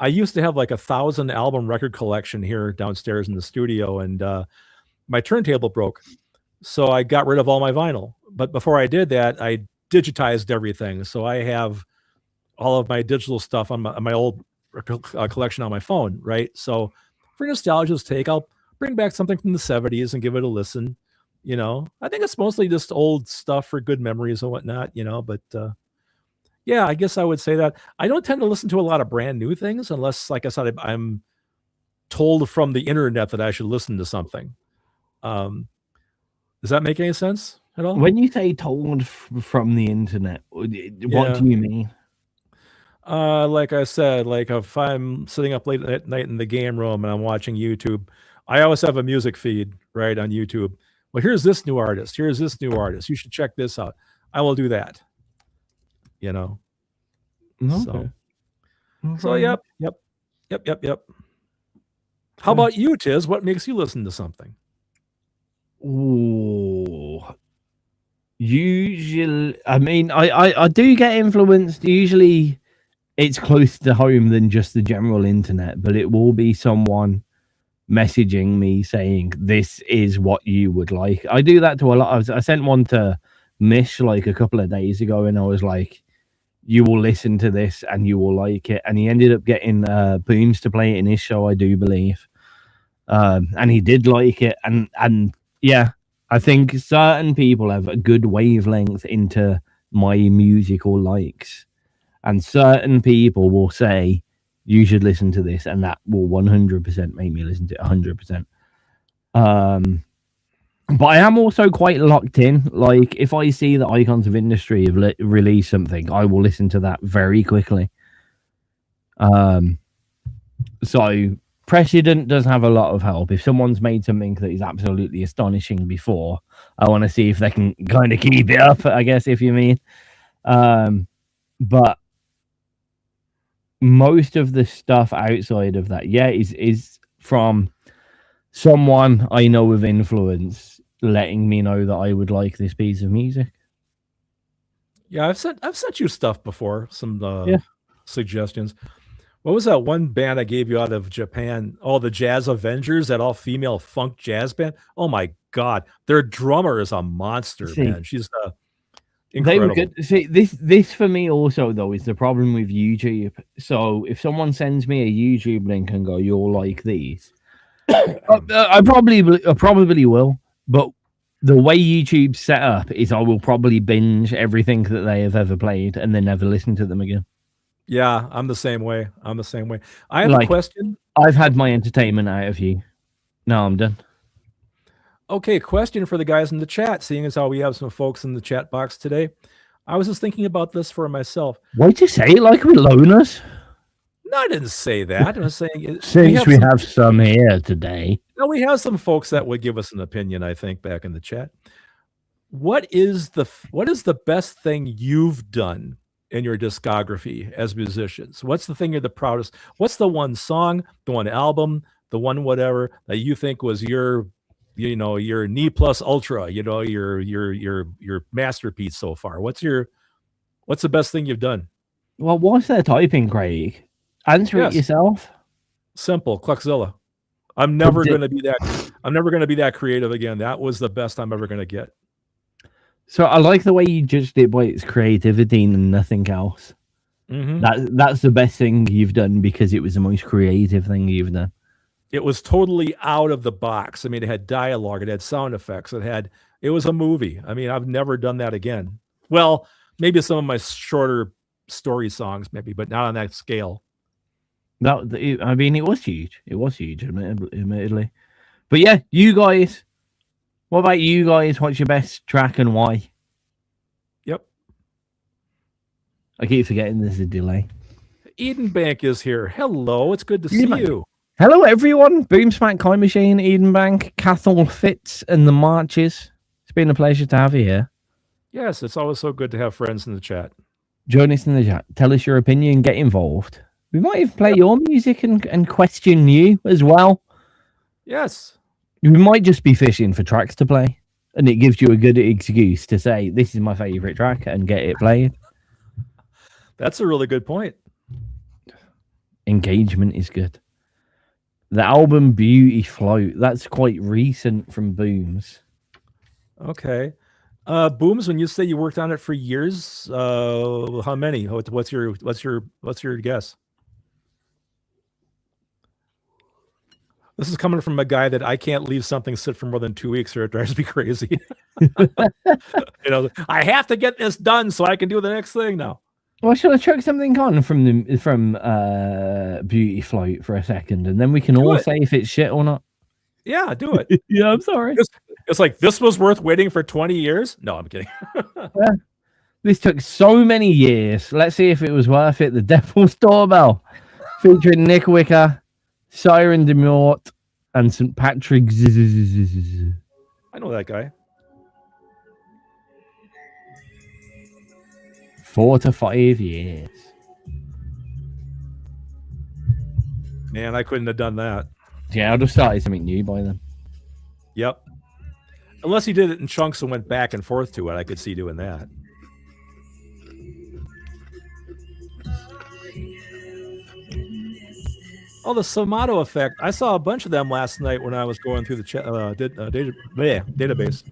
used to have like 1,000 album record collection here downstairs in the studio, and my turntable broke. So I got rid of all my vinyl. But before I did that, I digitized everything. So I have all of my digital stuff on my old collection on my phone, right? So for nostalgia's sake, I'll bring back something from the 70s and give it a listen. You know, I think it's mostly just old stuff for good memories and whatnot, you know, but yeah, I guess I would say that I don't tend to listen to a lot of brand new things unless, like I said, I'm told from the internet that I should listen to something. Does that make any sense at all? When you say told from the internet, what do you mean? Like I said, like if I'm sitting up late at night in the game room and I'm watching YouTube, I always have a music feed right on YouTube. Well, here's this new artist. Here's this new artist. You should check this out. I will do that. You know. Okay. So yep. How about you, Tizz? What makes you listen to something? Ooh. Usually, I mean, I do get influenced. Usually, it's closer to home than just the general internet, but it will be someone messaging me saying this is what you would like. I do that to a lot. I sent one to Mish like a couple of days ago, and I was like, you will listen to this and you will like it. And he ended up getting Booms to play it in his show, I do believe. And he did like it. And yeah, I think certain people have a good wavelength into my musical likes. And certain people will say, you should listen to this. And that will 100% make me listen to it 100%. But I am also quite locked in. Like, if I see that Icons of Industry have released something, I will listen to that very quickly. So precedent does have a lot of help. If someone's made something that is absolutely astonishing before, I want to see if they can kind of keep it up, I guess, if you mean. But most of the stuff outside of that, yeah, is from someone I know with influence letting me know that I would like this piece of music. Yeah, I've sent you stuff before, some Yeah. suggestions. What was that one band I gave you out of Japan? Oh, the Jazz Avengers, that all-female funk jazz band. Oh my God, their drummer is a monster, man. She's incredible. They were good. See, this for me also though is the problem with YouTube. So if someone sends me a YouTube link and go, "You'll like these," I probably will. But the way YouTube's set up is I will probably binge everything that they have ever played and then never listen to them again. Yeah, I'm the same way. I have a question. I've had my entertainment out of you. No, I'm done. Okay, question for the guys in the chat, seeing as how we have some folks in the chat box today. I was just thinking about this for myself. Why'd you say it like we're loners? No, I didn't say that. I was saying since we have some here today. No, we have some folks that would give us an opinion, I think, back in the chat. What is the best thing you've done in your discography as musicians? What's the thing you're the proudest? What's the one song, the one album, the one whatever that you think was your knee plus ultra, your masterpiece so far? What's the best thing you've done? Well, what's that typing, Craig? Answer it yourself. Simple, Cluckzilla. I'm never going to be that creative again. That was the best I'm ever going to get. So I like the way you judged it by its creativity and nothing else. Mm-hmm. That's the best thing you've done because it was the most creative thing you've done. It was totally out of the box. I mean, it had dialogue, it had sound effects, it was a movie. I mean, I've never done that again. Well, maybe some of my shorter story songs, maybe, but not on that scale. It was huge. It was huge, admittedly. But yeah, you guys. What about you guys? What's your best track and why? Yep. I keep forgetting there's a delay. Eden Bank is here. Hello, it's good to see you. Hello, everyone. Boomsmack, Kai Machine, Eden Bank, Cathal Fitz, and the Marches. It's been a pleasure to have you here. Yes, it's always so good to have friends in the chat. Join us in the chat. Tell us your opinion. Get involved. We might even play your music and question you as well. Yes. We might just be fishing for tracks to play. And it gives you a good excuse to say, this is my favorite track and get it played. That's a really good point. Engagement is good. The album Beauty Float, that's quite recent from Booms. Okay. Booms, when you say you worked on it for years, how many? What's your guess? This is coming from a guy that I can't leave something sit for more than 2 weeks or it drives me crazy. I have to get this done so I can do the next thing now. Well, shall I chuck something on from Beauty Float for a second, and then we can all say if it's shit or not? Yeah, do it. Yeah, I'm sorry. It's like, this was worth waiting for 20 years? No, I'm kidding. This took so many years. Let's see if it was worth it. The Devil's Doorbell, featuring Nick Wicker, Siren Demort, and St. Patrick's. I know that guy. 4 to 5 years. Man, I couldn't have done that. Yeah, I'd have started something new by then. Yep. Unless he did it in chunks and went back and forth to it, I could see doing that. Oh, the Somato effect. I saw a bunch of them last night when I was going through the database.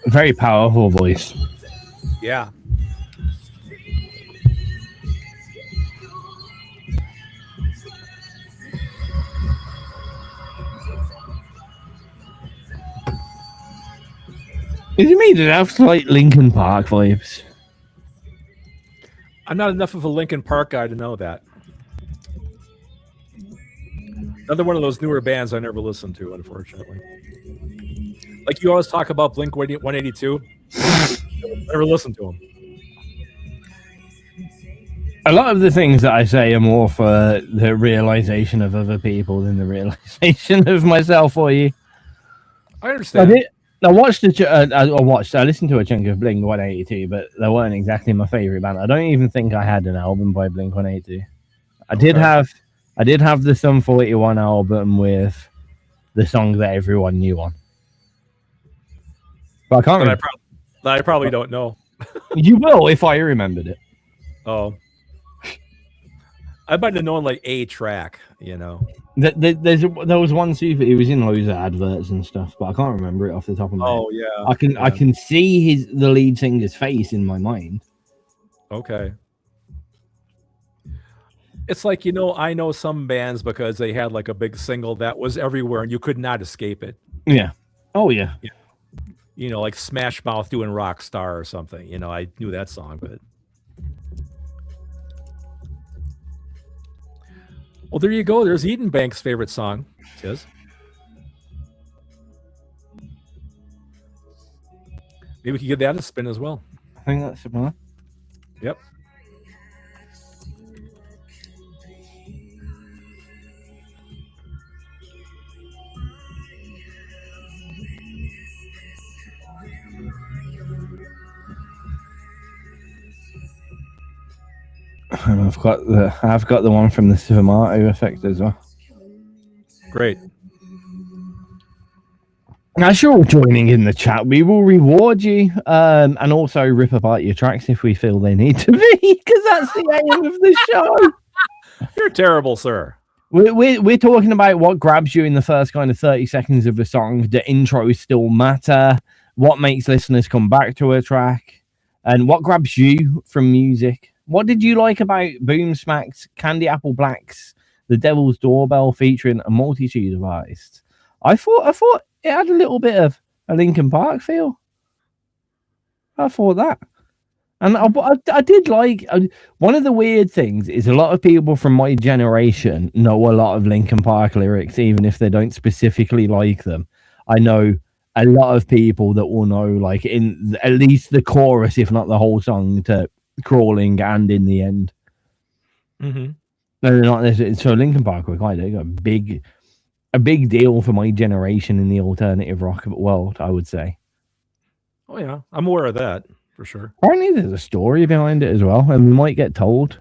Very powerful voice. Yeah. Is it me that have like Linkin Park vibes? I'm not enough of a Linkin Park guy to know that. Another one of those newer bands I never listened to, unfortunately. Like you always talk about Blink 182. Never listened to them. A lot of the things that I say are more for the realization of other people than the realization of myself or you. I understand. I listened to a chunk of Blink 182, but they weren't exactly my favorite band. I don't even think I had an album by Blink 182. I did have the Sum 41 album with the songs that everyone knew on. But I can't remember. I probably don't know. You will if I remembered it. Oh. I might have known like a track, you know. There was one super. He was in loads of adverts and stuff, but I can't remember it off the top of my head. Oh yeah. I can see the lead singer's face in my mind. Okay. It's like, you know, I know some bands because they had like a big single that was everywhere and you could not escape it. Yeah. Oh yeah. You know, like Smash Mouth doing Rockstar or something. You know, I knew that song, but. Well, there you go. There's Eden Bank's favorite song, Tizz. Maybe we can give that a spin as well. I think that's similar. Yep. And I've got the one from the Somato effect as well. Great. As you're all joining in the chat, we will reward you and also rip apart your tracks if we feel they need to be, because that's the aim of the show. You're terrible, sir. We're talking about what grabs you in the first kind of 30 seconds of a song. The intros still matter. What makes listeners come back to a track, and what grabs you from music. What did you like about Boom Smack's Candy Apple Black's The Devil's Doorbell featuring a multitude of artists? I thought it had a little bit of a Linkin Park feel. I thought that. And I did like... one of the weird things is a lot of people from my generation know a lot of Linkin Park lyrics, even if they don't specifically like them. I know a lot of people that will know, like, in at least the chorus, if not the whole song, to Crawling and In the End. Mm-hmm. No, they're not. So Linkin Park were quite a big deal for my generation in the alternative rock world, I would say. Oh yeah, I'm aware of that for sure. Apparently, there's a story behind it as well, and we might get told,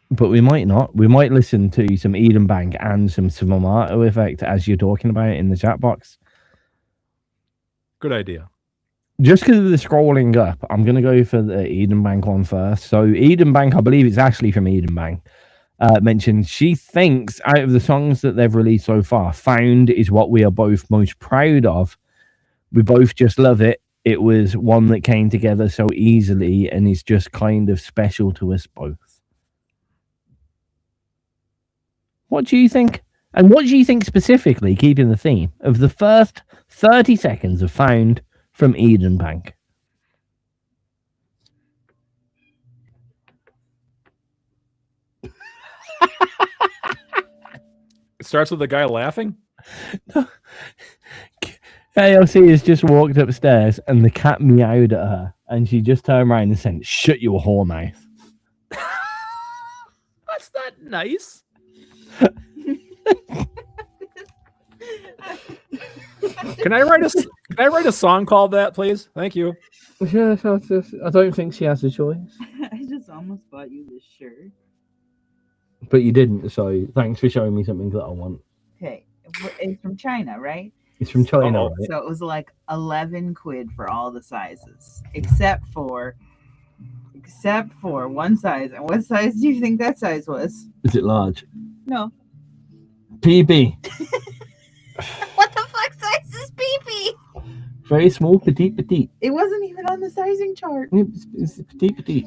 but we might not. We might listen to some Eden Bank and some Somato effect as you're talking about it in the chat box. Good idea. Just because of the scrolling up, I'm going to go for the Eden Bank one first. So Eden Bank, I believe it's actually from Eden Bank, mentioned she thinks out of the songs that they've released so far, Found is what we are both most proud of. We both just love it. It was one that came together so easily and is just kind of special to us both. What do you think? And what do you think specifically, keeping the theme, of the first 30 seconds of Found from Eden Bank? It starts with the guy laughing? ALC has just walked upstairs and the cat meowed at her and she just turned around and said, "Shut your whore mouth." That's not nice. Can I write a song called that, please? Thank you. Yeah, I don't think she has a choice. I just almost bought you this shirt. But you didn't, so thanks for showing me something that I want. Okay, it's from China, right? It's from China, Uh-oh. right? So it was like 11 quid for all the sizes, except for one size. And what size do you think that size was? Is it large? No. PB. What the fuck size is PP? Very small, petite. It wasn't even on the sizing chart. It's petite.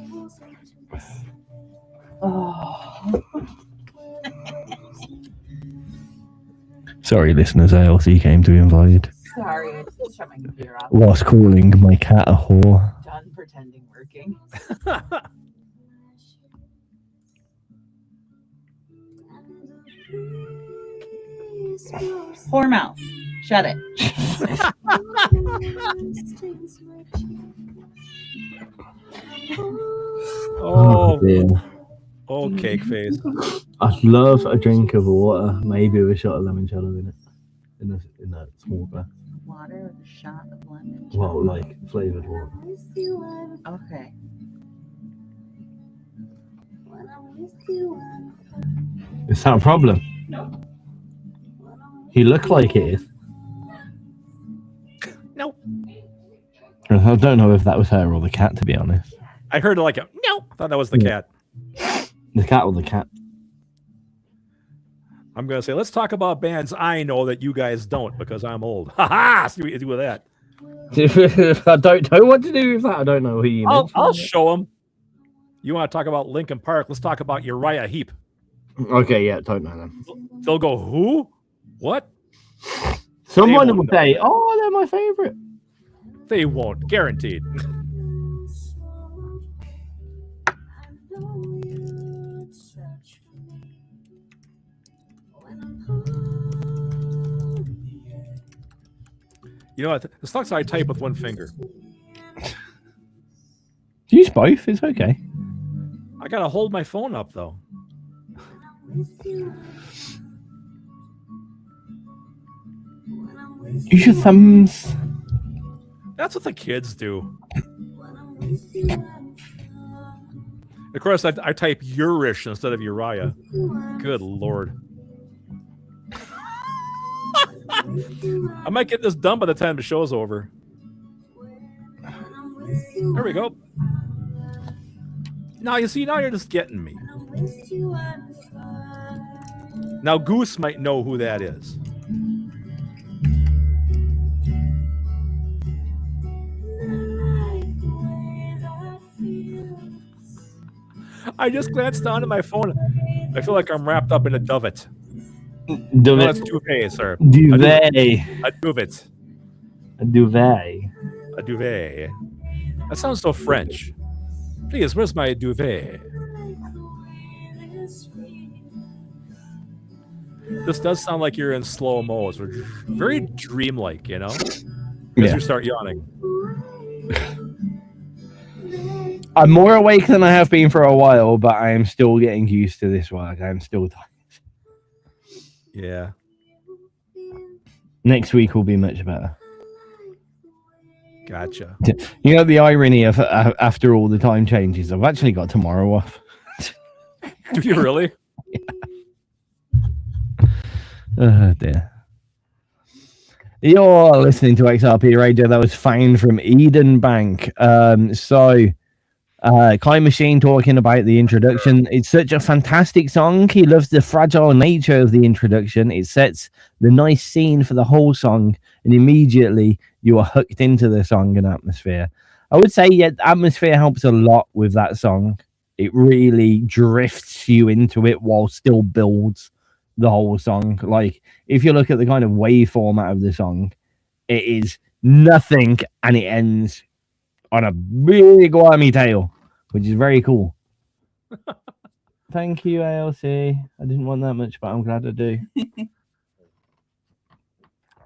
Oh. Sorry, listeners, ALC came to be invited. Sorry, I just shut my computer off. Whilst calling my cat a whore. Done pretending working. Whore mouth. Shut it. Oh, dear. oh, cake face. I'd love a drink of water, maybe with a shot of limoncello in it. In a small glass. Water with a shot of lemon. Well, like flavoured water. Okay. Is that a problem? No. You look like it is. No. I don't know if that was her or the cat, to be honest. I heard like a no. I thought that was the cat. The cat or the cat. I'm going to say, let's talk about bands I know that you guys don't because I'm old. Ha ha! See what you do with that. I don't know what to do with that. I don't know who you mentioned. I'll show them. You want to talk about Linkin Park? Let's talk about Uriah Heep. Okay, yeah, don't know them. They'll go, who? What? Someone They will won't say, oh, they're my favourite. They won't. Guaranteed. You know what? The sucks I type with one finger. Use both. It's okay. I got to hold my phone up, though. Use your thumbs. That's what the kids do. Of course, I type Urish instead of Uriah. Good Lord. I might get this done by the time the show's over. There we go. Now, you see, now you're just getting me. Now, Goose might know who that is. I just glanced down at my phone. I feel like I'm wrapped up in a duvet. No, that's duvet, sir. Duvet. A duvet. A duvet. A duvet. That sounds so French. Please, where's my duvet? This does sound like you're in slow-mo. It's very dreamlike, you know? As you start yawning. I'm more awake than I have been for a while, but I am still getting used to this work. I'm still tired. Yeah. Next week will be much better. Gotcha. You know the irony of after all the time changes, I've actually got tomorrow off. Do you really? Oh dear. You're listening to XRPRadio. That was Found from Eden Bank. Kai Machine talking about the introduction. It's such a fantastic song. He loves the fragile nature of the introduction. It sets the nice scene for the whole song, and immediately you are hooked into the song and atmosphere. I would say, yeah, atmosphere helps a lot with that song. It really drifts you into it while still builds the whole song. Like, if you look at the kind of wave format of the song, it is nothing and it ends on a big wormy tail, which is very cool. Thank you, ALC. I didn't want that much, but I'm glad I do.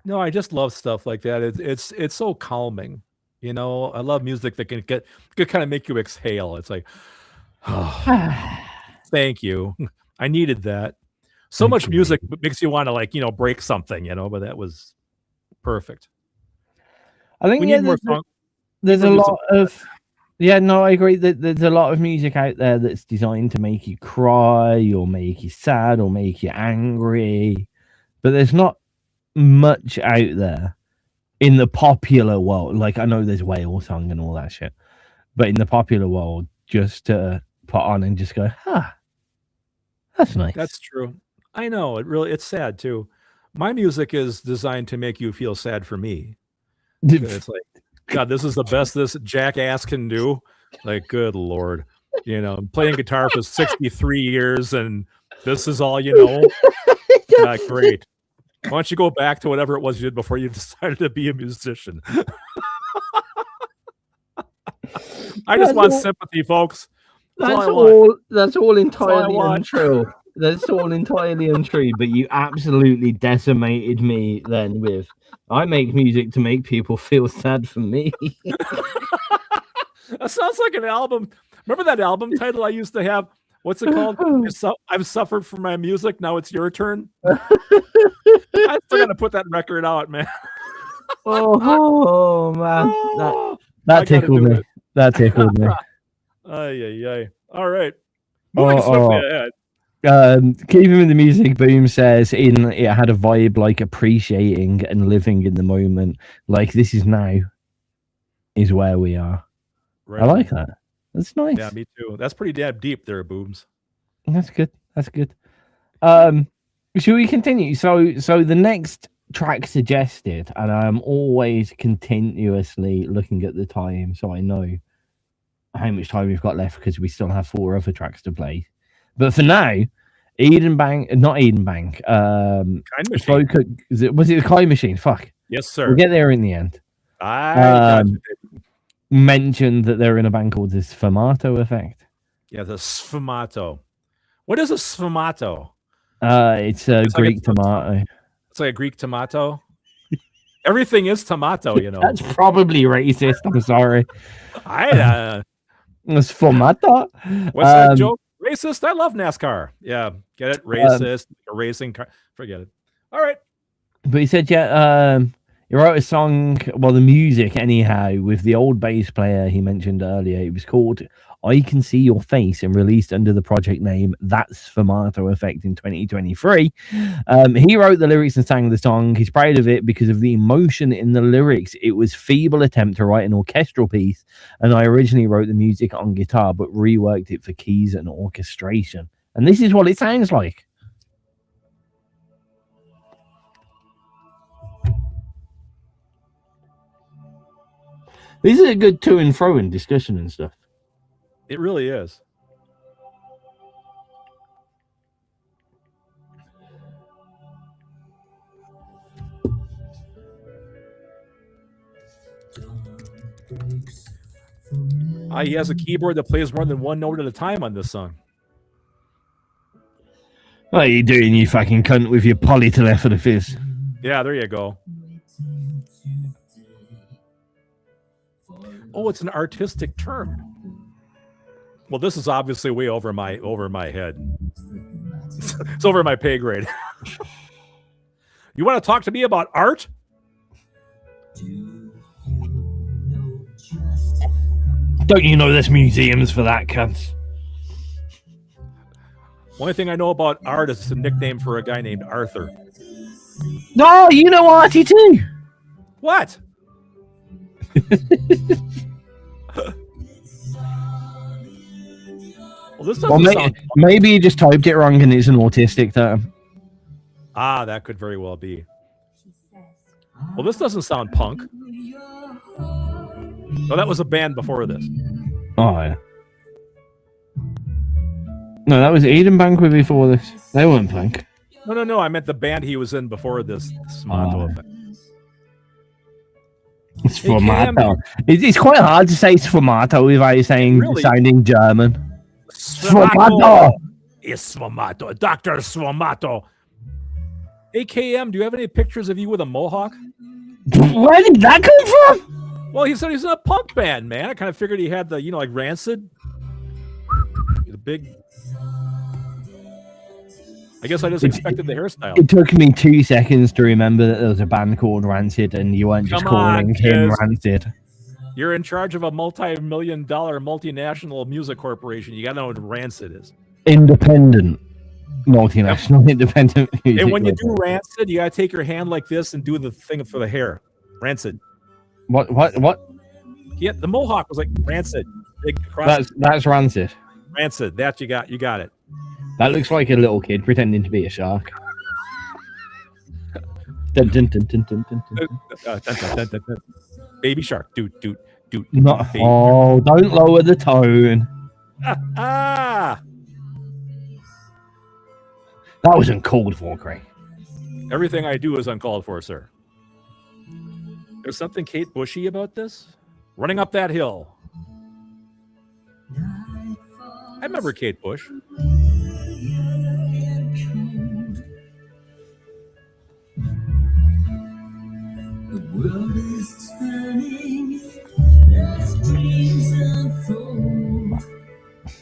No, I just love stuff like that. It's so calming. You know, I love music that can kind of make you exhale. It's like, oh, thank you. I needed that. So much music makes you want to, like, you know, break something, you know, but that was perfect. I think We need more songs. there's a Produce lot of I agree that there's a lot of music out there that's designed to make you cry or make you sad or make you angry, but there's not much out there in the popular world. Like, I know there's whale song and all that shit, but in the popular world, just to put on and just go, that's nice. That's true. I know, it's sad too. My music is designed to make you feel sad for me. It's like, God, this is the best this jackass can do. Like, good Lord. I'm playing guitar for 63 years and this is all you know. Not great. Why don't you go back to whatever it was you did before you decided to be a musician? I just want sympathy, folks. That's all entirely untrue. That's all entirely untrue, but you absolutely decimated me then with, I make music to make people feel sad for me. That sounds like an album. Remember that album title I used to have? What's it called? I've suffered for my music. Now it's your turn. I still got to put that record out, man. Oh man. That tickled me. That tickled me. Ay. All right. Moving swiftly ahead. Keeping with the music, Boom says it had a vibe like appreciating and living in the moment. Like, this is now is where we are. Right. I like that. That's nice. Yeah, me too. That's pretty damn deep there, Booms. That's good. Should we continue? So the next track suggested, and I'm always continuously looking at the time so I know how much time we've got left because we still have 4 other tracks to play. But for now, not Eden Bank. Was it the Kind Machine? Fuck. Yes, sir. We'll get there in the end. Mentioned that they're in a band called the Sfumato Effect. Yeah, the Sfumato. What is a Sfumato? It's Greek tomato. It's like a Greek tomato. Everything is tomato, That's probably racist. I'm sorry. Sfumato. What's that joke? Racist? I love NASCAR. Yeah, get it? Racist, a racing car. Forget it. All right. But he said, he wrote a song, the music anyhow, with the old bass player he mentioned earlier. It was called I Can See Your Face and released under the project name That's Sfumato Effect in 2023. He wrote the lyrics and sang the song. He's proud of it because of the emotion in the lyrics. It was a feeble attempt to write an orchestral piece, and I originally wrote the music on guitar but reworked it for keys and orchestration. And this is what it sounds like. This is a good to and fro in discussion and stuff. It really is. He has a keyboard that plays more than one note at a time on this song. What are you doing, you fucking cunt, with your polytelephonophys? Yeah, there you go. Oh, it's an artistic term. Well, this is obviously way over my head. It's over my pay grade. You want to talk to me about art? Don't you know there's museums for that, cunts? Only thing I know about art is it's a nickname for a guy named Arthur. No, you know Artie too. What? Well, this doesn't sound... Maybe you just typed it wrong and it's an autistic term. That could very well be. Well, this doesn't sound punk. No, that was a band before this. Oh, yeah. No, that was Eden Bank before this. They weren't punk. No. I meant the band he was in before this. Sfumato Effect. Sfumato. It's quite hard to say Sfumato without sounding German. Sfumato. It's Sfumato. Dr. Sfumato. AKM, do you have any pictures of you with a mohawk? Where did that come from? Well, he said he's in a punk band, man. I kind of figured he had the, like Rancid. The big... I guess I just expected the hairstyle. It took me 2 seconds to remember that there was a band called Rancid, and you weren't just calling him Tizz. Rancid. You're in charge of a multi-million-dollar multinational music corporation. You got to know what Rancid is. Independent, multinational, independent music. And when you do Rancid, you got to take your hand like this and do the thing for the hair. Rancid. What? Yeah, the mohawk was like Rancid. Big cross. That's Rancid. Rancid. That you got. You got it. That looks like a little kid pretending to be a shark. Dun, dun, dun, dun, dun, dun, dun. Dun, dun, dun, dun. Baby shark. Doot. Not. Baby. Oh, don't lower the tone. Ah! That was uncalled for, Craig. Everything I do is uncalled for, sir. There's something Kate Bushy about this. Running up that hill. I remember Kate Bush. The world is turning as dreams unfold,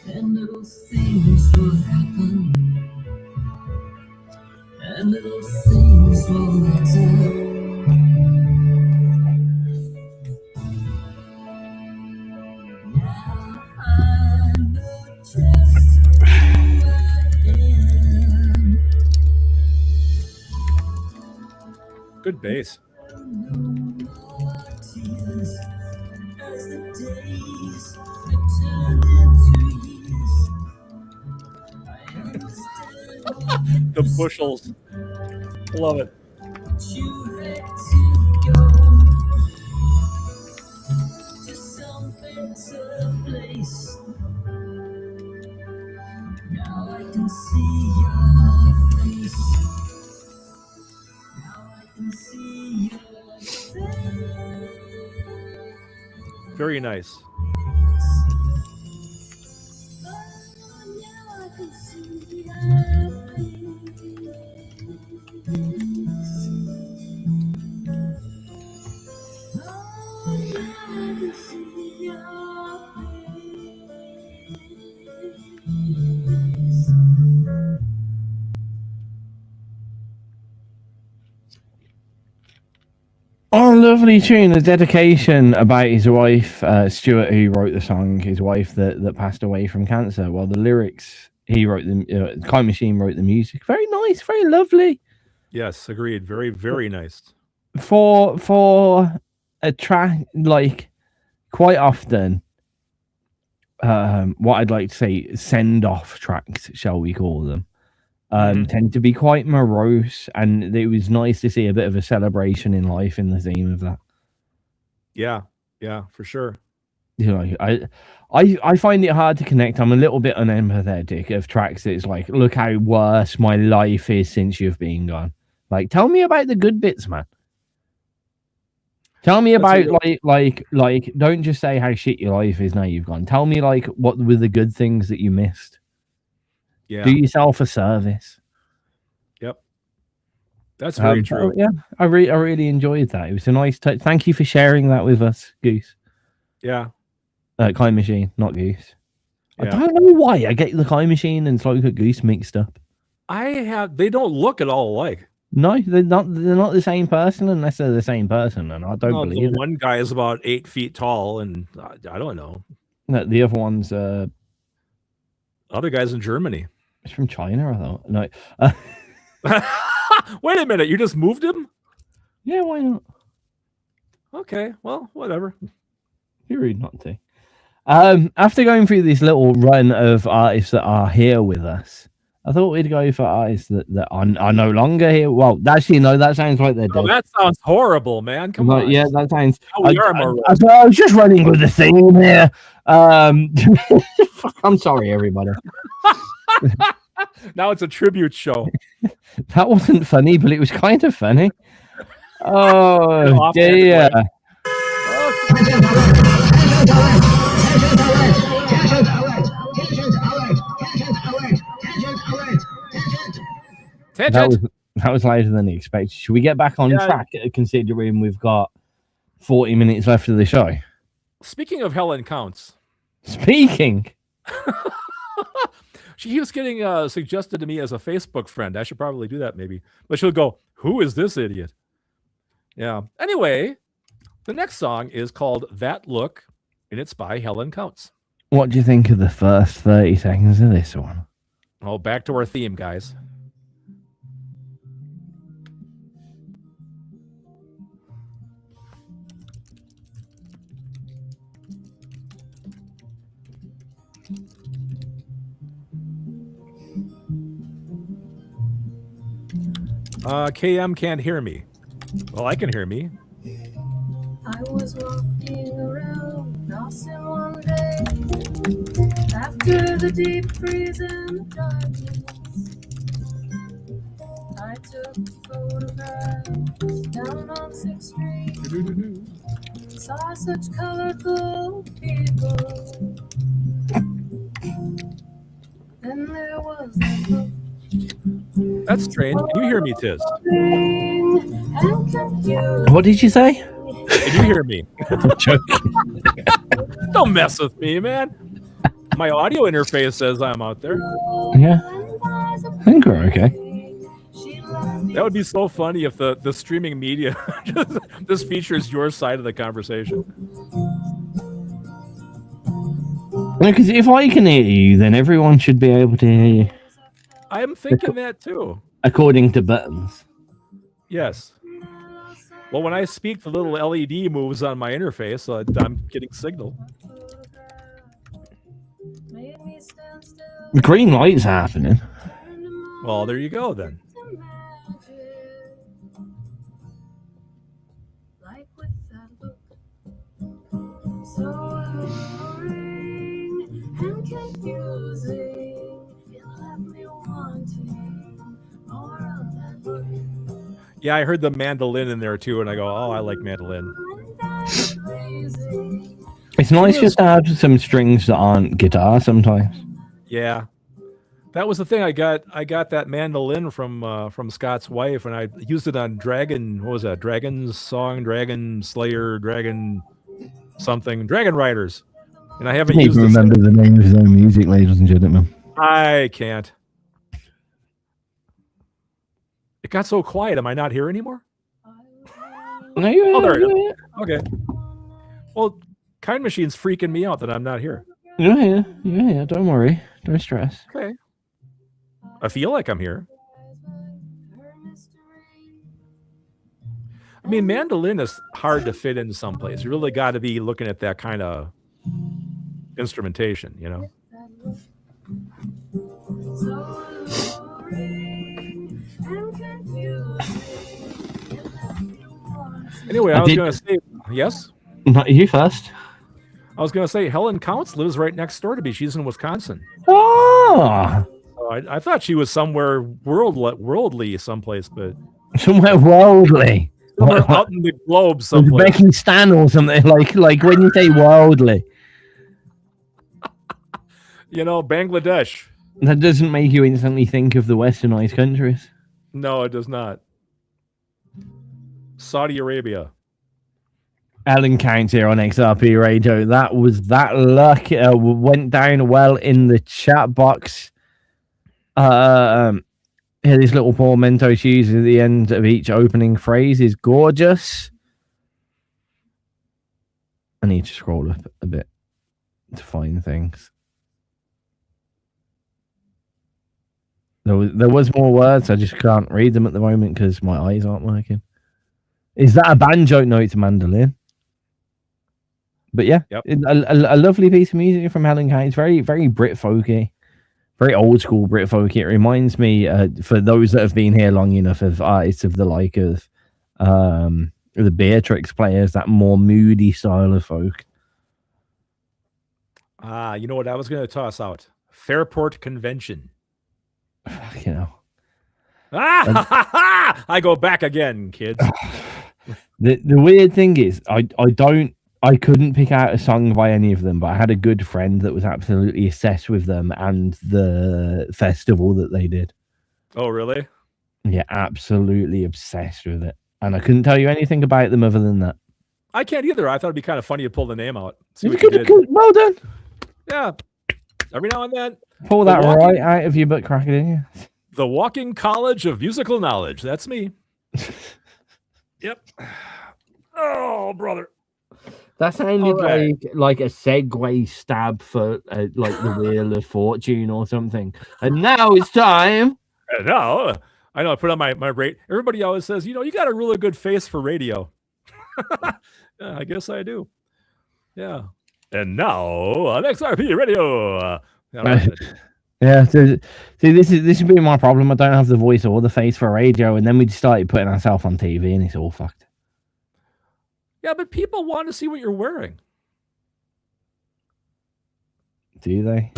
and little things will happen, and little things will matter. Now I know just who I am. Good bass. The bushels. Love it. You had to go to some better place. Now I can see your face. Now I can see your face. Very nice. Oh, lovely tune, a dedication about his wife, Stuart, who wrote the song, his wife that passed away from cancer. Well, the lyrics, he wrote them, Kind Machine wrote the music. Very nice, very lovely. Yes, agreed. Very, very nice. For a track, like, quite often, what I'd like to say, send-off tracks, shall we call them, tend to be quite morose, and it was nice to see a bit of a celebration in life in the theme of that. Yeah, for sure. You know, I find it hard to connect. I'm a little bit unempathetic of tracks that's like, look how worse my life is since you've been gone. Like, tell me about the good bits, man. Tell me about like don't just say how shit your life is now you've gone. Tell me like what were the good things that you missed. Yeah. Do yourself a service. Yep. That's very true. Yeah, I really enjoyed that. It was a nice touch. Thank you for sharing that with us, Goose. Yeah. Kind Machine, not Goose. Yeah. I don't know why I get the Kind Machine and Slowcookedgoose mixed up. They don't look at all alike. No, they're not the same person unless they're the same person, and I don't believe it. One guy is about 8 feet tall, and I don't know. No, the other one's other guy's in Germany. It's from China, I thought. No. Wait a minute, you just moved him? Yeah, why not? Okay, well, whatever. You're rude not to. After going through this little run of artists that are here with us, I thought we'd go for artists that are no longer here. Well, actually, no, that sounds like they're dead. Oh, that sounds horrible, man. Come on. Yeah, that sounds... I was just running with the theme here. I'm sorry, everybody. Now it's a tribute show. That wasn't funny, but it was kind of funny. Oh, dear. That was later than expected. Should we get back on track, considering we've got 40 minutes left of the show? Speaking of Helen Counts. Speaking? She keeps getting suggested to me as a Facebook friend. I should probably do that maybe. But she'll go, who is this idiot? Yeah. Anyway, the next song is called That Look, and it's by Helen Counts. What do you think of the first 30 seconds of this one? Oh, back to our theme, guys. KM can't hear me. Well, I can hear me. I was walking around Dawson one day after the deep freeze and the darkness. I took photographs down on 6th Street. Saw such colorful people. Then there was that look. That's strange. Can you hear me, Tizz? What did you say? Can you hear me? I'm joking. Don't mess with me, man. My audio interface says I'm out there. Yeah. I think we're okay. That would be so funny if the streaming media just features your side of the conversation. No, because if I can hear you, then everyone should be able to hear you. I'm thinking that too. According to buttons. Yes. Well, when I speak, the little LED moves on my interface, so I'm getting signal. The green light's happening. Well, there you go then. Yeah, I heard the mandolin in there too, and I go, oh, I like mandolin. It's nice just to have some strings that aren't guitar sometimes. Yeah. That was the thing. I got that mandolin from Scott's wife, and I used it on Dragon. What was that? Dragon's Song, Dragon Slayer, Dragon something, Dragon Riders. And I haven't used it. Remember the name of his own music, ladies and gentlemen. I can't. It got so quiet. Am I not here anymore? No, you oh, there it is. Okay. Well, Kind Machine's freaking me out that I'm not here. Yeah. Don't worry. Don't stress. Okay. I feel like I'm here. I mean, mandolin is hard to fit into someplace. You really got to be looking at that kind of instrumentation, you know? Anyway, I was going to say, yes? Not you first. I was going to say, Helen Counts lives right next door to me. She's in Wisconsin. Oh! I thought she was somewhere worldly someplace, but... Somewhere worldly. Somewhere out in the globe someplace. Uzbekistan or something, like when you say worldly. You know, Bangladesh. That doesn't make you instantly think of the westernized countries. No, it does not. Saudi Arabia. Helen Counts here on XRPRadio. That was That Luck. Went down well in the chat box. Here, this little portmanteau she uses at the end of each opening phrase is gorgeous. I need to scroll up a bit to find things. There was more words. I just can't read them at the moment because my eyes aren't working. Is that a banjo note to mandolin? But yeah, yep. a lovely piece of music from Helen Counts. Very, very Brit folky. Very old school Brit folk. It reminds me, for those that have been here long enough, of artists of the like of the Beatrix players, that more moody style of folk. You know what I was going to toss out? Fairport Convention. You know. I go back again, kids. The weird thing is, I couldn't pick out a song by any of them, but I had a good friend that was absolutely obsessed with them and the festival that they did. Oh, really? Yeah, absolutely obsessed with it. And I couldn't tell you anything about them other than that. I can't either. I thought it'd be kind of funny to pull the name out. Well done. Yeah. Every now and then. Pull that right out of your butt crack, didn't you? The Walking College of Musical Knowledge. That's me. Yep. Oh, brother. That sounded like a Segway stab for like the Wheel of Fortune or something. And now it's time. No, I know. I put on my rate. Everybody always says, you got a really good face for radio. Yeah, I guess I do. Yeah. And now on XRPRadio. Yeah. See, this has been my problem. I don't have the voice or the face for radio, and then we started putting ourselves on TV, and it's all fucked. Yeah, but people want to see what you're wearing. Do they?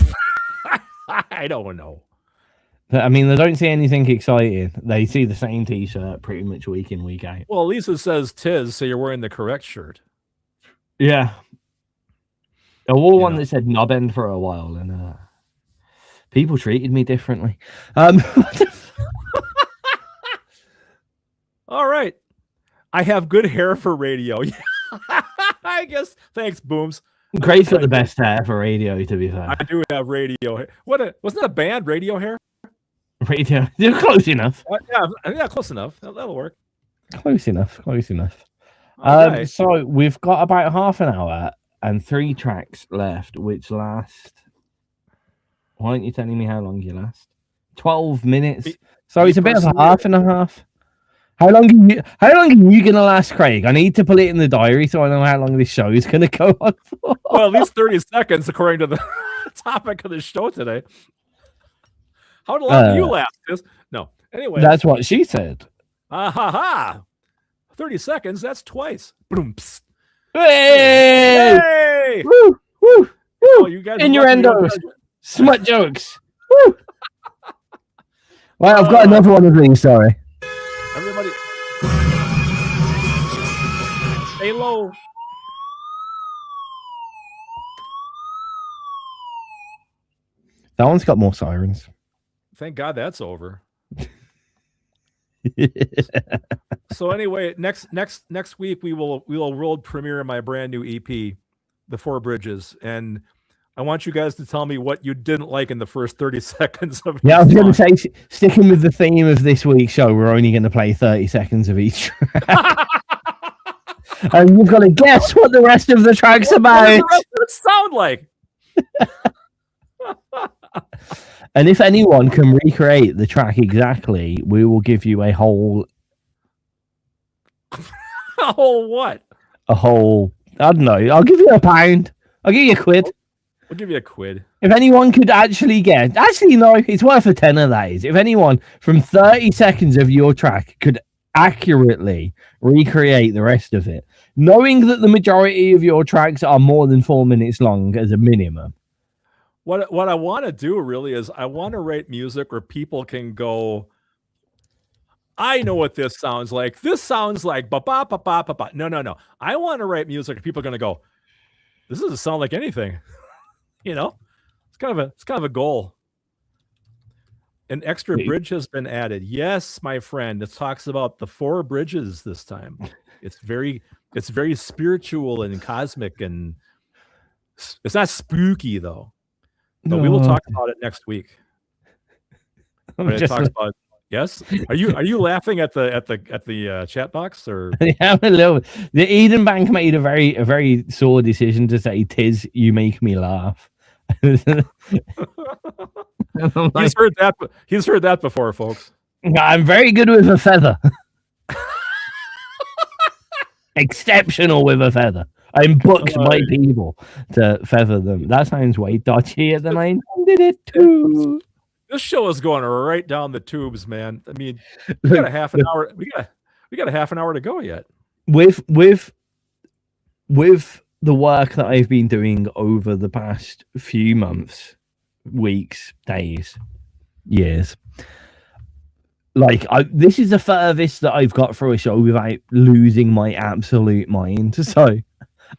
I don't know. I mean, they don't see anything exciting. They see the same T-shirt pretty much week in, week out. Well, Lisa says Tizz, so you're wearing the correct shirt. Yeah. I wore one that said knob end for a while, and people treated me differently. All right. I have good hair for radio. I guess. Thanks, Booms. Great for the best hair for radio, to be fair. I do have radio hair. Wasn't that a band, Radio Hair? Radio. You're close enough. Yeah, close enough. That'll work. Close enough. Right. So we've got about half an hour and 3 tracks left, which last. Why aren't you telling me how long you last? 12 minutes. So it's a bit of a half and a half. How long are you gonna last, Craig? I need to put it in the diary so I know how long this show is gonna go on for. Well, at least 30 seconds, according to the topic of the show today. How long do you last? No. Anyway. That's what she said. 30 seconds, that's twice. Boom. Hey! Hey! Woo! Woo! Woo! Oh, you guys Innuendos. Smut jokes. Woo! Well, I've got another one of these, sorry. Everybody, stay low. That one's got more sirens. Thank God that's over. So anyway, next week we will world premiere my brand new EP, The 4 Bridges, and I want you guys to tell me what you didn't like in the first 30 seconds of. Yeah, I was going to say, sticking with the theme of this week's show, we're only going to play 30 seconds of each track. And you've got to guess what the rest of the track's about. What does the rest of it sound like? And if anyone can recreate the track exactly, we will give you a whole. A whole what? A whole. I don't know. I'll give you £1. I'll give you £1. We'll give you £1. If anyone could actually get, no, it's worth a tenner, that is. If anyone from 30 seconds of your track could accurately recreate the rest of it, knowing that the majority of your tracks are more than 4 minutes long as a minimum. What I want to do really is I want to write music where people can go, I know what this sounds like. This sounds like ba ba ba ba ba ba. No. I want to write music where people are going to go, this doesn't sound like anything. It's kind of a goal. An extra bridge has been added. Yes, my friend. It talks about the 4 bridges this time. It's very spiritual and cosmic, and it's not spooky though. But we will talk about it next week. When it talks about yes. Are you laughing at the chat box or? Yeah, a little. The Eden Bank made a very sore decision to say, "Tizz, you make me laugh." He's heard that. He's heard that before, folks. I'm very good with a feather. Exceptional with a feather. I'm booked by people to feather them. That sounds way dodgier than I intended it to. This show is going right down the tubes, man. I mean, we got a half an hour. We got a half an hour to go yet. With the work that I've been doing over the past few months, weeks, days, years, this is the furthest that I've got through a show without losing my absolute mind. So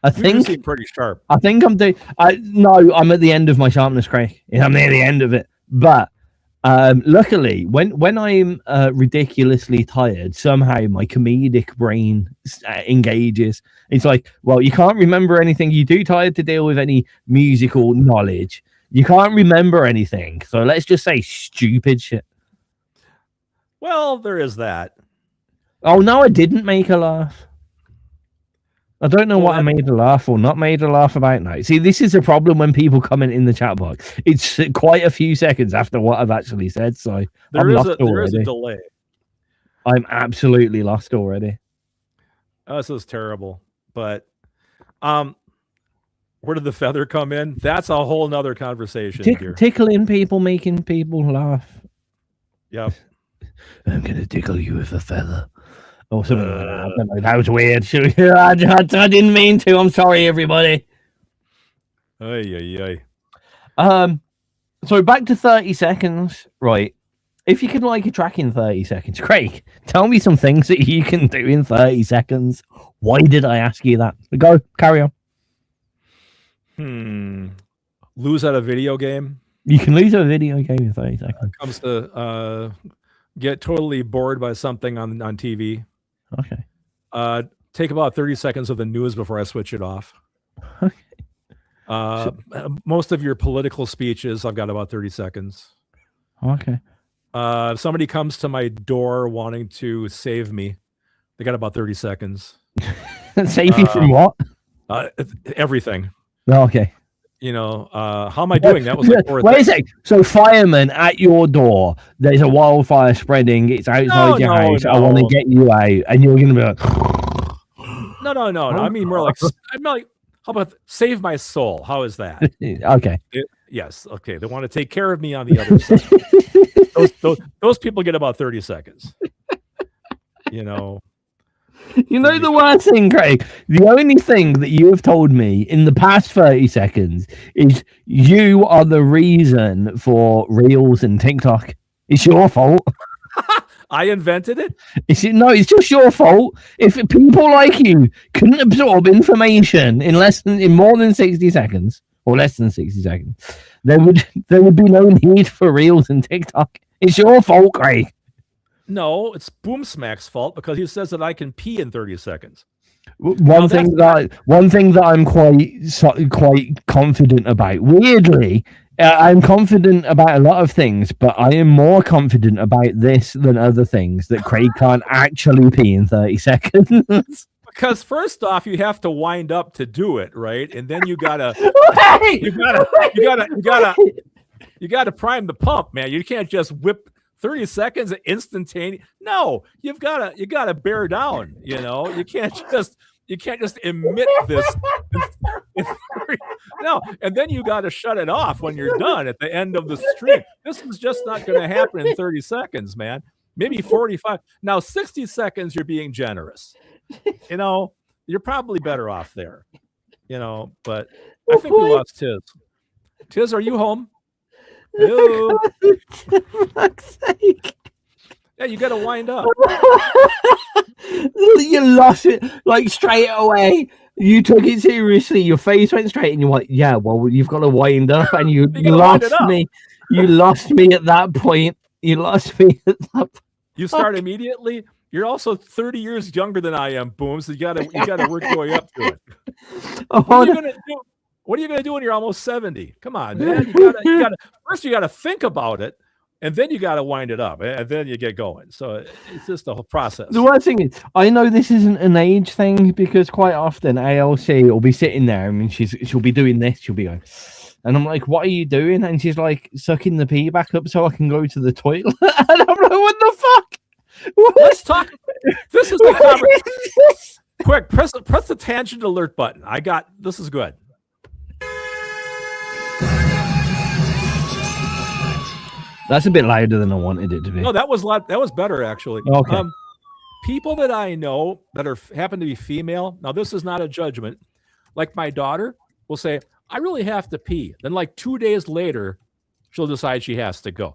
I think seem pretty sharp. I think I'm doing. I'm at the end of my sharpness, Craig. I'm near the end of it. But luckily, when I'm ridiculously tired, somehow my comedic brain engages. It's like, well, you can't remember anything. You're too tired to deal with any musical knowledge. You can't remember anything. So let's just say stupid shit. Well, there is that. Oh, no, I didn't make a laugh. I don't know what I made a laugh or not made a laugh about now. See, this is a problem when people comment in the chat box. It's quite a few seconds after what I've actually said, so there is a delay. I'm absolutely lost already. Oh, this is terrible. But where did the feather come in? That's a whole nother conversation here. Tickling people, making people laugh. Yep. I'm gonna tickle you with a feather. Or something like that. I don't know. That was weird. I didn't mean to. I'm sorry, everybody. Ay. So back to 30 seconds, right? If you can like a track in 30 seconds, Craig, tell me some things that you can do in 30 seconds. Why did I ask you that? Go, carry on. Lose at a video game. You can lose a video game in 30 seconds. Comes to get totally bored by something on TV. Okay. Take about 30 seconds of the news before I switch it off. Okay. Most of your political speeches, I've got about 30 seconds. Okay. If somebody comes to my door wanting to save me, they got about 30 seconds. Save you from what? Everything. Okay. You know, how am I doing? That was like wait a sec. So, fireman at your door. There's a wildfire spreading. It's outside your house. I want to get you out, and you're gonna be like, no. I mean more like, I'm like, how about save my soul? How is that? Okay. Yes. Okay. They want to take care of me on the other side. Those people get about 30 seconds. You know. You know the worst thing, Craig? The only thing that you have told me in the past 30 seconds is you are the reason for Reels and TikTok. It's your fault. I invented it? No, it's just your fault. If people like you couldn't absorb information in more than 60 seconds, or less than 60 seconds, there would be no need for Reels and TikTok. It's your fault, Craig. No, it's Boom Smack's fault because he says that I can pee in 30 seconds. One thing that I'm quite confident about. Weirdly, I'm confident about a lot of things, but I am more confident about this than other things that Craig can't actually pee in 30 seconds. Because first off, you have to wind up to do it, right? And then you gotta prime the pump, man. You can't just whip 30 seconds instantaneous. No, you gotta bear down. You know, you can't just emit this. No, and then you gotta shut it off when you're done at the end of the stream. This is just not gonna happen in 30 seconds, man. Maybe 45. Now 60 seconds, you're being generous. You know, you're probably better off there. You know, but I think we lost Tizz. Tizz, are you home? Hello. For fuck's sake. Yeah, you got to wind up. You lost it like straight away. You took it seriously. Your face went straight, and you're like, "Yeah, well, you've got to wind up." And you lost me. You lost me at that point. You lost me at that point. You start immediately. You're also 30 years younger than I am, Boom. So you gotta work your way up to it. What are you gonna do when you're almost 70? Come on, man. You gotta first you gotta think about it, and then you gotta wind it up, and then you get going. So it's just a whole process. The worst thing is, I know this isn't an age thing because quite often ALC will be sitting there and she'll be doing this. She'll be going, and I'm like, "What are you doing?" And she's like, "Sucking the pee back up so I can go to the toilet." And I'm like, "What the fuck?" Let's talk. This is the conversation. Quick, press the tangent alert button. This is good. That's a bit louder than I wanted it to be. No, that was better actually. Okay. People that I know that happen to be female. Now, this is not a judgment. Like my daughter will say, "I really have to pee." Then, like 2 days later, she'll decide she has to go.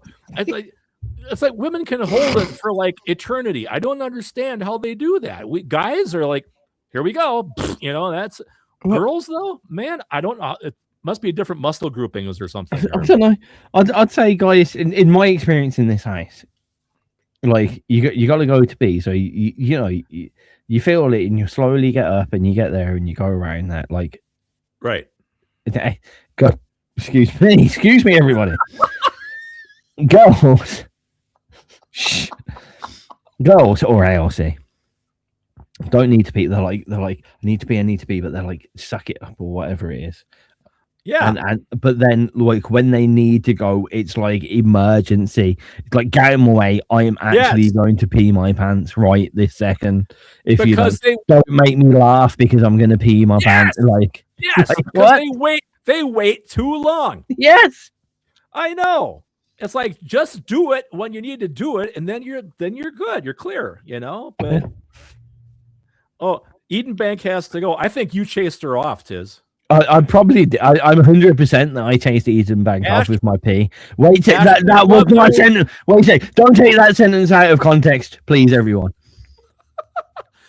It's like women can hold it for like eternity. I don't understand how they do that. Guys are like, "Here we go." You know, that's girls though. Man, I don't know. It must be different muscle groupings or something. I don't know. I'd say, guys, in my experience in this house, like you got to go to pee. So you feel it and you slowly get up and you get there and you go around that like right. Go Excuse me, everybody. Girls, girls or ALC don't need to pee. They're like, I need to pee, but they're like, suck it up or whatever it is. Yeah. And but then like when they need to go, it's like emergency. It's like, get them away. I am actually going to pee my pants right this second. If because you don't make me laugh because I'm going to pee my pants. Like, yes, like, because what? they wait too long. Yes, I know. It's like, just do it when you need to do it, and then you're good. You're clear, you know. But Eden Bank has to go. I think you chased her off, Tizz. I'm 100% that I chased Eden Bank off with my pee. Wait, that was my sentence. Wait a sec. Don't take that sentence out of context, please, everyone.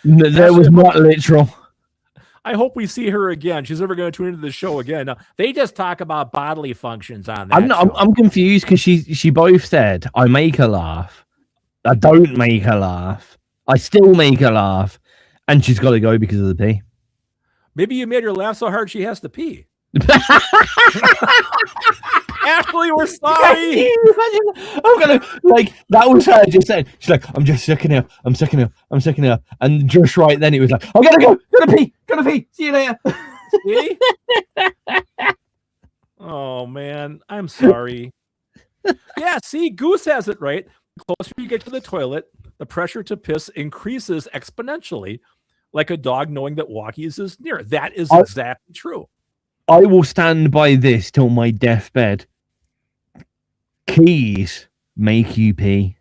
That was not literal. I hope we see her again. She's never going to tune into the show again. Now, they just talk about bodily functions on that. I'm confused because she both said I make her laugh, I don't make her laugh, I still make her laugh, and she's got to go because of the pee. Maybe you made her laugh so hard she has to pee. Ashley, we're sorry. I'm gonna like that was her just saying. She's like, I'm just sucking it up, and just right then it was like, I'm gonna pee. See you later. See? Oh man, I'm sorry. Yeah, see, Goose has it right. The closer you get to the toilet, the pressure to piss increases exponentially, like a dog knowing that Walkies is near. That is exactly true. I will stand by this till my deathbed. Keys make you pee.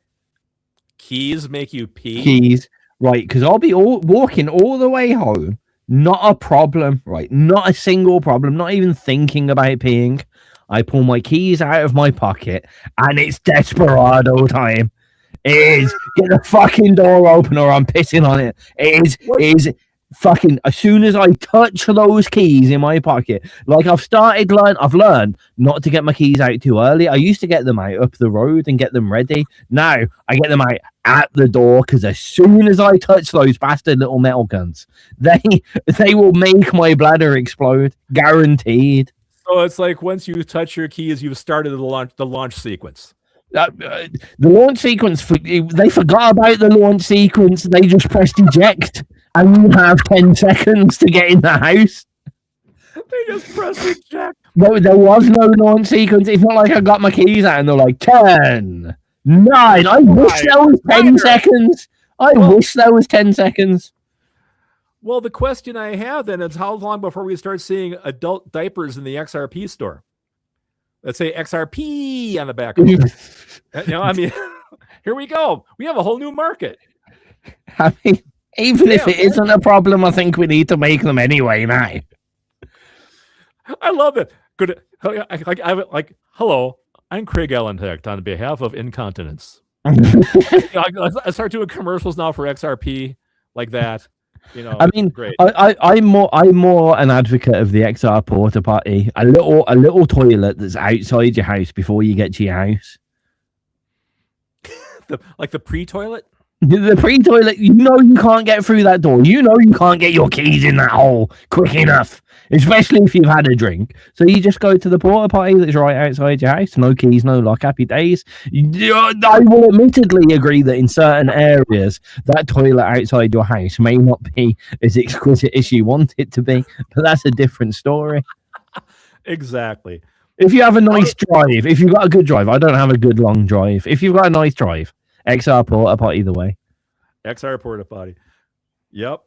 Keys make you pee? Keys, right, because I'll be walking all the way home. Not a problem, right? Not a single problem. Not even thinking about peeing. I pull my keys out of my pocket, and it's desperado time. It is. Get the fucking door open or I'm pissing on it. It is fucking, as soon as I touch those keys in my pocket, like I've learned not to get my keys out too early. I used to get them out up the road and get them ready. Now I get them out at the door, because as soon as I touch those bastard little metal guns, they will make my bladder explode, guaranteed. So it's like, once you touch your keys, you've started the launch sequence. The launch sequence, they forgot about the launch sequence. They just pressed eject, and you have 10 seconds to get in the house. They just pressed eject. No, there was no launch sequence. It's not like I got my keys out and they're like 10, 9. I wish there was 10 seconds. I wish there was 10 seconds. Well, the question I have then is, how long before we start seeing adult diapers in the XRP store? Let's say XRP on the back of it. You know, I mean, here we go. We have a whole new market. I mean, even if it isn't a problem, I think we need to make them anyway now. I love it. Good. Like, hello, I'm Craig Allenhecht on behalf of Incontinence. I start doing commercials now for XRP like that. You know, I mean, great. I'm more an advocate of the XR porta potty, a little toilet that's outside your house before you get to your house. Like the pre-toilet? The pre-toilet, you know you can't get through that door. You know you can't get your keys in that hole quick enough, especially if you've had a drink. So you just go to the porta potty that's right outside your house. No keys, no lock, happy days. I will admittedly agree that in certain areas, that toilet outside your house may not be as exquisite as you want it to be, but that's a different story. Exactly. If you have a nice drive, if you've got a good drive, I don't have a good long drive. If you've got a nice drive, XR porta potty either way. XR porta potty. Yep.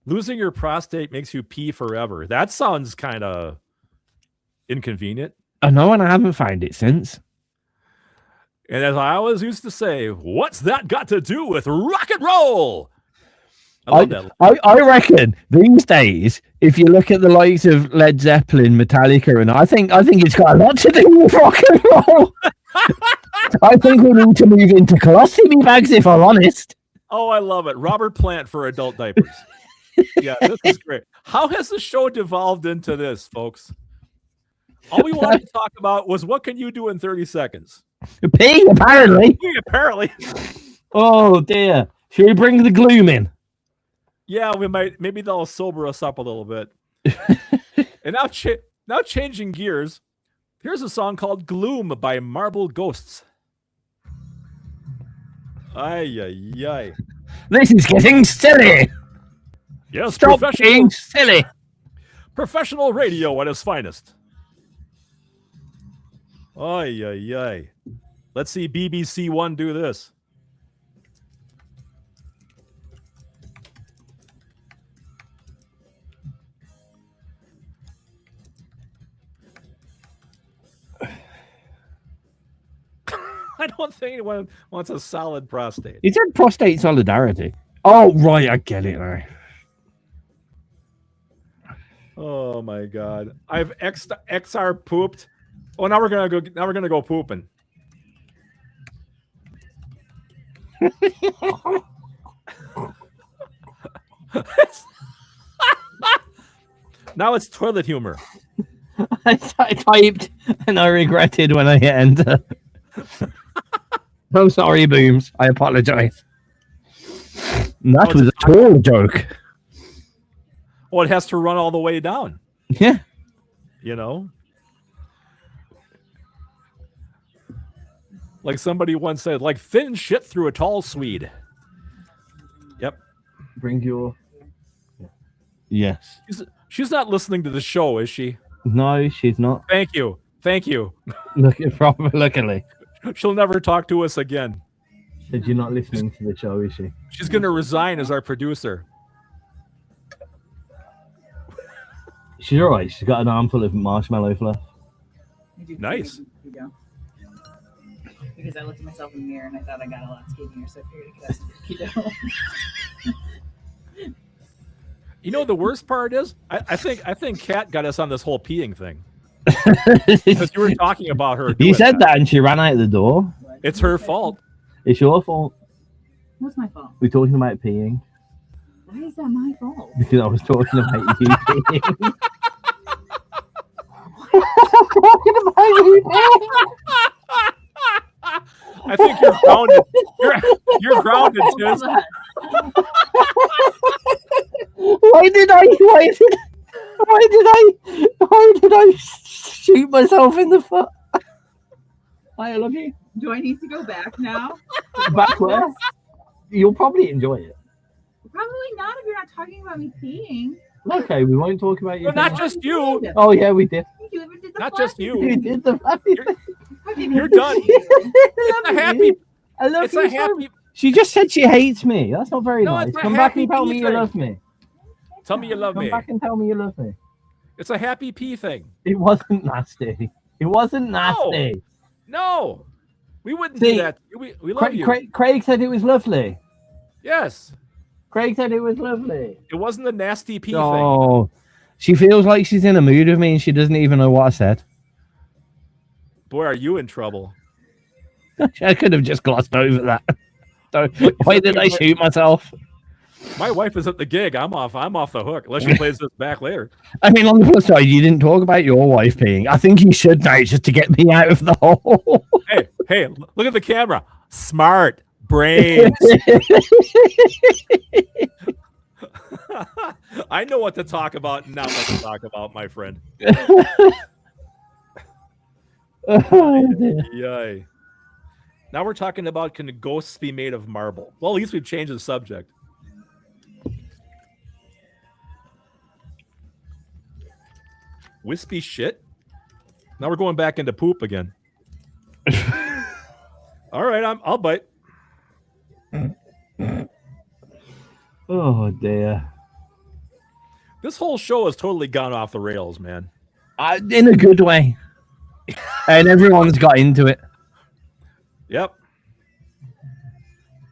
Losing your prostate makes you pee forever. That sounds kind of inconvenient. I know, and I haven't found it since. And as I always used to say, what's that got to do with rock and roll? I love that. I reckon these days, if you look at the likes of Led Zeppelin, Metallica, and I think it's got a lot to do with rock and roll. I think we need to move into colostomy bags, if I'm honest. Oh, I love it. Robert Plant for adult diapers. Yeah, this is great. How has the show devolved into this, folks? All we wanted to talk about was, what can you do in 30 seconds? Pee, apparently. Pee, apparently. Oh, dear. Should we bring the gloom in? Yeah, we might. Maybe they'll sober us up a little bit. And now changing gears, Here's a song called Gloom by Marble Ghosts. Ay, ay, ay. This is getting silly. Yes, Stop being silly. Professional radio at its finest. Ay, ay, ay. Let's see BBC One do this. I don't think anyone wants a solid prostate. He said prostate solidarity. Oh, right. I get it now. Oh my God! I've XR pooped. Oh, now we're gonna go. Now we're gonna go pooping. Now it's toilet humor. I typed and I regretted when I hit enter. I'm sorry, Booms. I apologize. And that was a tall joke. Oh, it has to run all the way down. Yeah. You know? Like somebody once said, like thin shit through a tall Swede. Yep. Bring your... Yes. She's not listening to the show, is she? No, she's not. Thank you. Thank you. Luckily. She'll never talk to us again. Said you're not listening to the show, is she? She's going to resign as our producer. She's all right. She's got an armful of marshmallow fluff. Nice. Because I looked at myself in the mirror and I thought I got a lot skinnier, so I figured I could You know the worst part is, I think Kat got us on this whole peeing thing. Because you were talking about her. You said that and she ran out the door. It's her fault. It's your fault. What's my fault? We're talking about peeing. Why is that my fault? Because I was talking about you peeing. I think you're grounded. You're grounded, Tizz. Why did I shoot myself in the foot? I love you. Do I need to go back now? Back where? You'll probably enjoy it. Probably not if you're not talking about me peeing. Okay, we won't talk about you. But not just you. Oh yeah, we did. You even did the Not just you. We did the You're done. It's a happy. I love It's you. a happy. She just said she hates me. That's not very No, nice. it's a Come back happy and tell me pea you thing. love me. Tell me you love Come me. back and tell me you love me. It's a happy pee thing. It wasn't nasty. It wasn't nasty. No, we wouldn't See, do that. We love you. Craig said it was lovely. Yes, Craig said it was lovely. it wasn't a nasty pee thing. Oh, she feels like she's in a mood with me and she doesn't even know what I said. Boy, are you in trouble? I could have just glossed over that. So, why did I shoot myself? My wife is at the gig. I'm off the hook. Unless she plays this back later. I mean, on the plus side, you didn't talk about your wife peeing. I think you should now just to get me out of the hole. Hey, look at the camera. Smart brains. I know what to talk about and not what to talk about, my friend. Yay. Now we're talking about, can ghosts be made of marble? Well, at least we've changed the subject. Wispy shit? Now we're going back into poop again. All right, I'll bite. Oh, dear. This whole show has totally gone off the rails, man. In a good way. And everyone's got into it. Yep.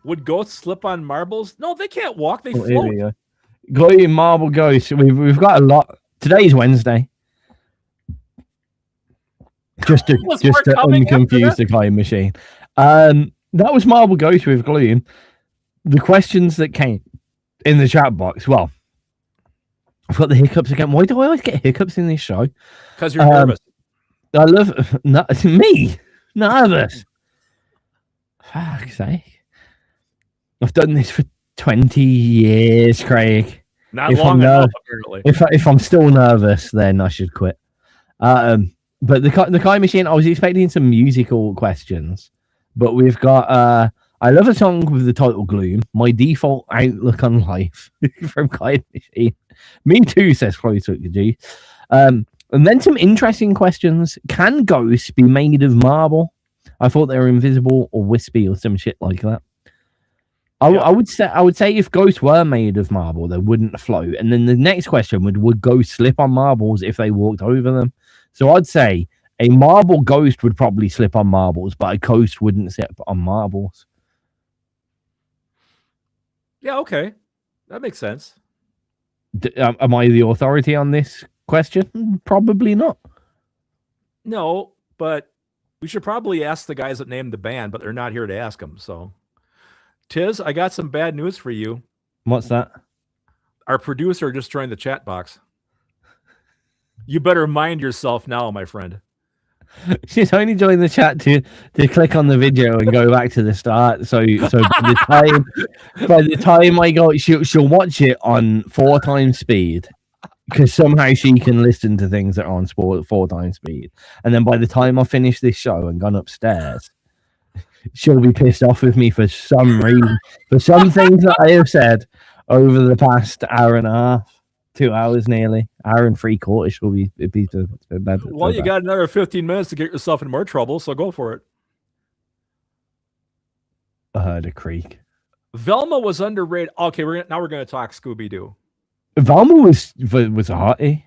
Would ghosts slip on marbles? No, they can't walk. They Here float. we go. Glowy marble ghost. We've got a lot. Today's Wednesday. Just to unconfuse the time machine. That was marble ghost with Gloom. The questions that came in the chat box. Well, I've got the hiccups again. Why do I always get hiccups in this show? Because you're nervous. I love me nervous. Fuck's sake. I've done this for 20 years, Craig. Not long enough, apparently. If I'm still nervous, then I should quit. But the Kai Machine, I was expecting some musical questions, but we've got I love a song with the title Gloom, my default outlook on life from Kai Machine. Me too, says Slowcookedgoose. And then some interesting questions. Can ghosts be made of marble? I thought they were invisible or wispy or some shit like that. I would say if ghosts were made of marble, they wouldn't float. And then the next question would ghosts slip on marbles if they walked over them? So I'd say a marble ghost would probably slip on marbles, but a ghost wouldn't slip on marbles. Yeah, okay. That makes sense. Am I the authority on this question? Probably not. No, but we should probably ask the guys that named the band, but they're not here to ask them. So, Tizz, I got some bad news for you. What's that? Our producer just joined the chat box. You better mind yourself now, my friend. She's only joined the chat to click on the video and go back to the start. So by the time I go, she'll watch it on 4 times speed because somehow she can listen to things that are on 4 times speed. And then by the time I finish this show and gone upstairs, she'll be pissed off with me for some reason, for some things that I have said over the past hour and a half. 2 hours nearly, hour and 3/4 she'll be bad. Well, you got another 15 minutes to get yourself in more trouble, so go for it. I heard a creak. Velma was underrated. Okay, now we're going to talk Scooby-Doo. Velma was a hottie.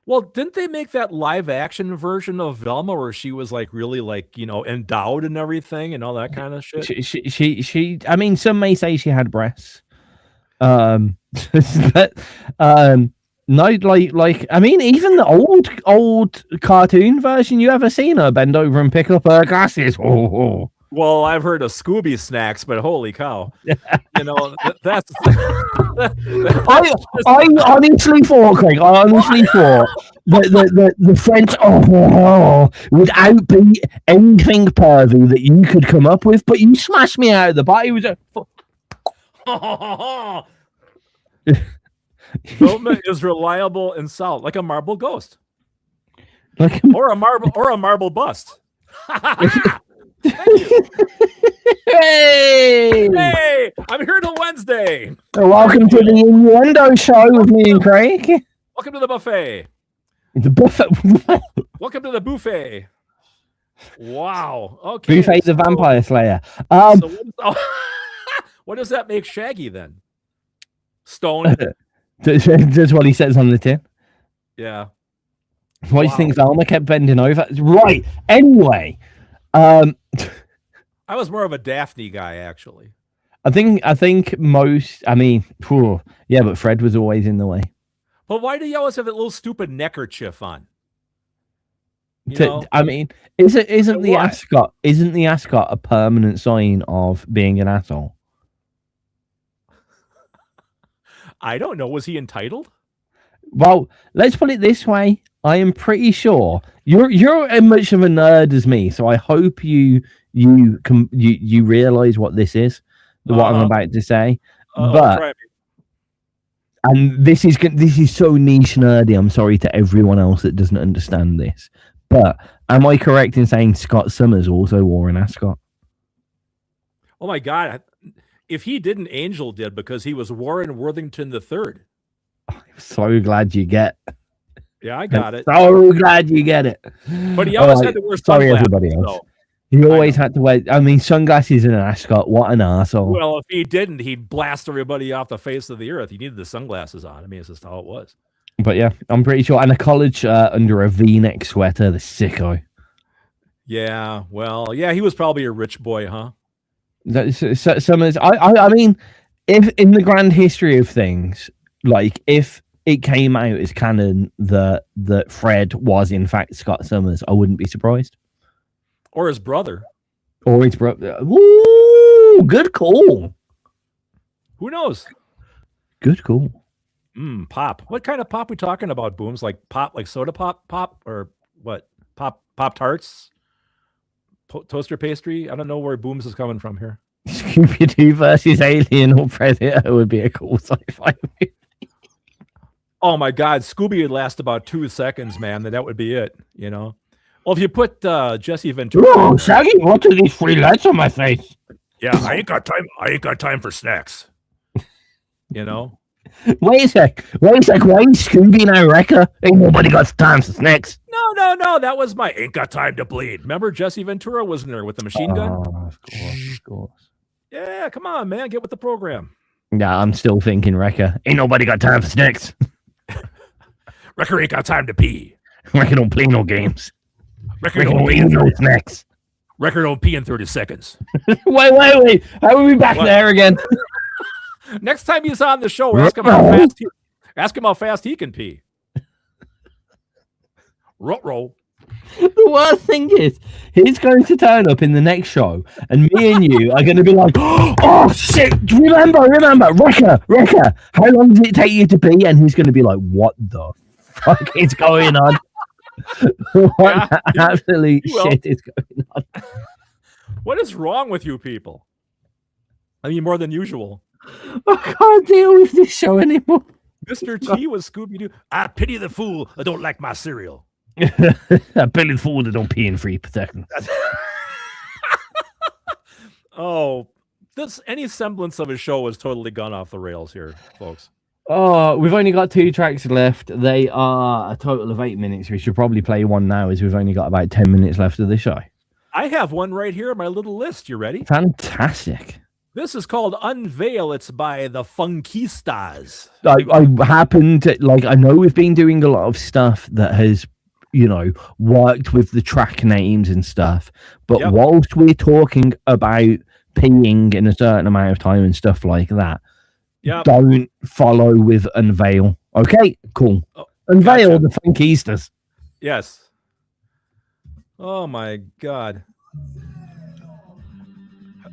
Well, didn't they make that live action version of Velma where she was like really like, endowed and everything and all that kind of shit? She I mean, some may say she had breasts. But no, like I mean, even the old cartoon version, you ever seen her bend over and pick up her glasses? Oh. Well, I've heard of Scooby snacks, but holy cow. That's I honestly thought, Craig, the French would outbeat anything pervy that you could come up with, but you smashed me out of the body. It was Velma is reliable and solid, like a marble ghost, or a marble bust. Hey, I'm here till Wednesday. Welcome to the Innuendo Show with me and Craig. Welcome to the buffet. The buffet. Welcome to the buffet. Wow. Okay. Buffet the Vampire Slayer. What does that make Shaggy then? Stone. That's what he says on the tin. Yeah. Why do you think Velma kept bending over? Right. Anyway, I was more of a Daphne guy, actually. I think most. I mean, yeah, but Fred was always in the way. But why do you always have that little stupid neckerchief on? I mean, isn't the ascot a permanent sign of being an asshole? I don't know. Was he entitled? Well, let's put it this way. I am pretty sure you're as much of a nerd as me, so I hope you realize what this is, what I'm about to say. And this is so niche nerdy. I'm sorry to everyone else that doesn't understand this. But am I correct in saying Scott Summers also wore an ascot? Oh my God. If he didn't, Angel did, because he was Warren Worthington III. I'm so glad you get. Yeah, I got it. So glad you get it. But he always had to wear sunglasses. Sorry, everybody else. So. He always had to wear. I mean, sunglasses and an ascot. What an asshole! Well, if he didn't, he'd blast everybody off the face of the earth. He needed the sunglasses on. I mean, it's just how it was. But yeah, I'm pretty sure. And a college under a V-neck sweater. The sicko. Yeah. Well, yeah, he was probably a rich boy, huh? Summers. I mean, if in the grand history of things, like if it came out as canon that Fred was in fact Scott Summers, I wouldn't be surprised. Or his brother. Or his brother. Woo! Good call. Who knows? Good call. Pop. What kind of pop we talking about, Booms? Like pop, like soda pop, or what? Pop Tarts? Toaster pastry? I don't know where Booms is coming from here. Scooby-Doo versus Alien or Predator would be a cool sci-fi movie. Oh my God, Scooby would last about 2 seconds, man. That would be it, you know. Well, if you put Jesse Ventura, Oh, Shaggy, what are these free lights on my face? yeah, I ain't got time for snacks. You know. Wait a sec. Why is Scooby now Wrecker? Ain't nobody got time for snacks. No. That was my ain't got time to bleed. Remember Jesse Ventura wasn't there with the machine gun? Of course. Yeah, come on, man, get with the program. Yeah, I'm still thinking Wrecker. Ain't nobody got time for snacks. Wrecker ain't got time to pee. Wrecker don't play no games. Wrecker don't pee in no snacks. Wrecker don't pee in 30 seconds. Wait. How are we back there again? Next time he's on the show, ask him how fast he can pee. Ruh-roh. The worst thing is, he's going to turn up in the next show, and me and you are going to be like, oh shit, remember, Wrecker, how long did it take you to pee? And he's going to be like, what the fuck is going on? What absolute shit is going on? What is wrong with you people? I mean, more than usual. I can't deal with this show anymore. Mr. T was Scooby-Doo. I pity the fool that don't like my cereal. I pity the fool that don't pee in 3 seconds. Oh, any semblance of a show has totally gone off the rails here, folks. Oh, we've only got 2 tracks left. They are a total of 8 minutes. We should probably play one now, as we've only got about 10 minutes left of the show. I have one right here on my little list. You ready? Fantastic. This is called Unveil. It's by the Funkeestas. I happen to, I know we've been doing a lot of stuff that has, worked with the track names and stuff. But whilst we're talking about peeing in a certain amount of time and stuff like that, don't follow with Unveil. Okay, cool. Unveil the Funkeestas. Yes. Oh my God.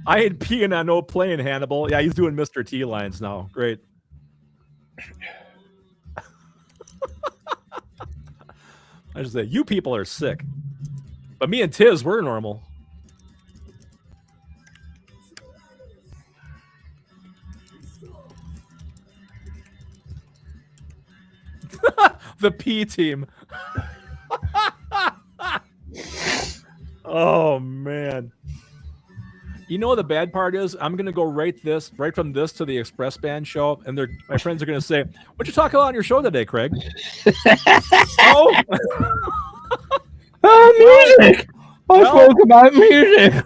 I ain't peeing on no plane, Hannibal. Yeah, he's doing Mr. T lines now. Great. I just say, you people are sick. But me and Tizz, we're normal. The P team. Oh, man. You know what the bad part is? I'm going to go right from this to the Express Band show, and my friends are going to say, what'd you talk about on your show today, Craig? Music! I spoke about music.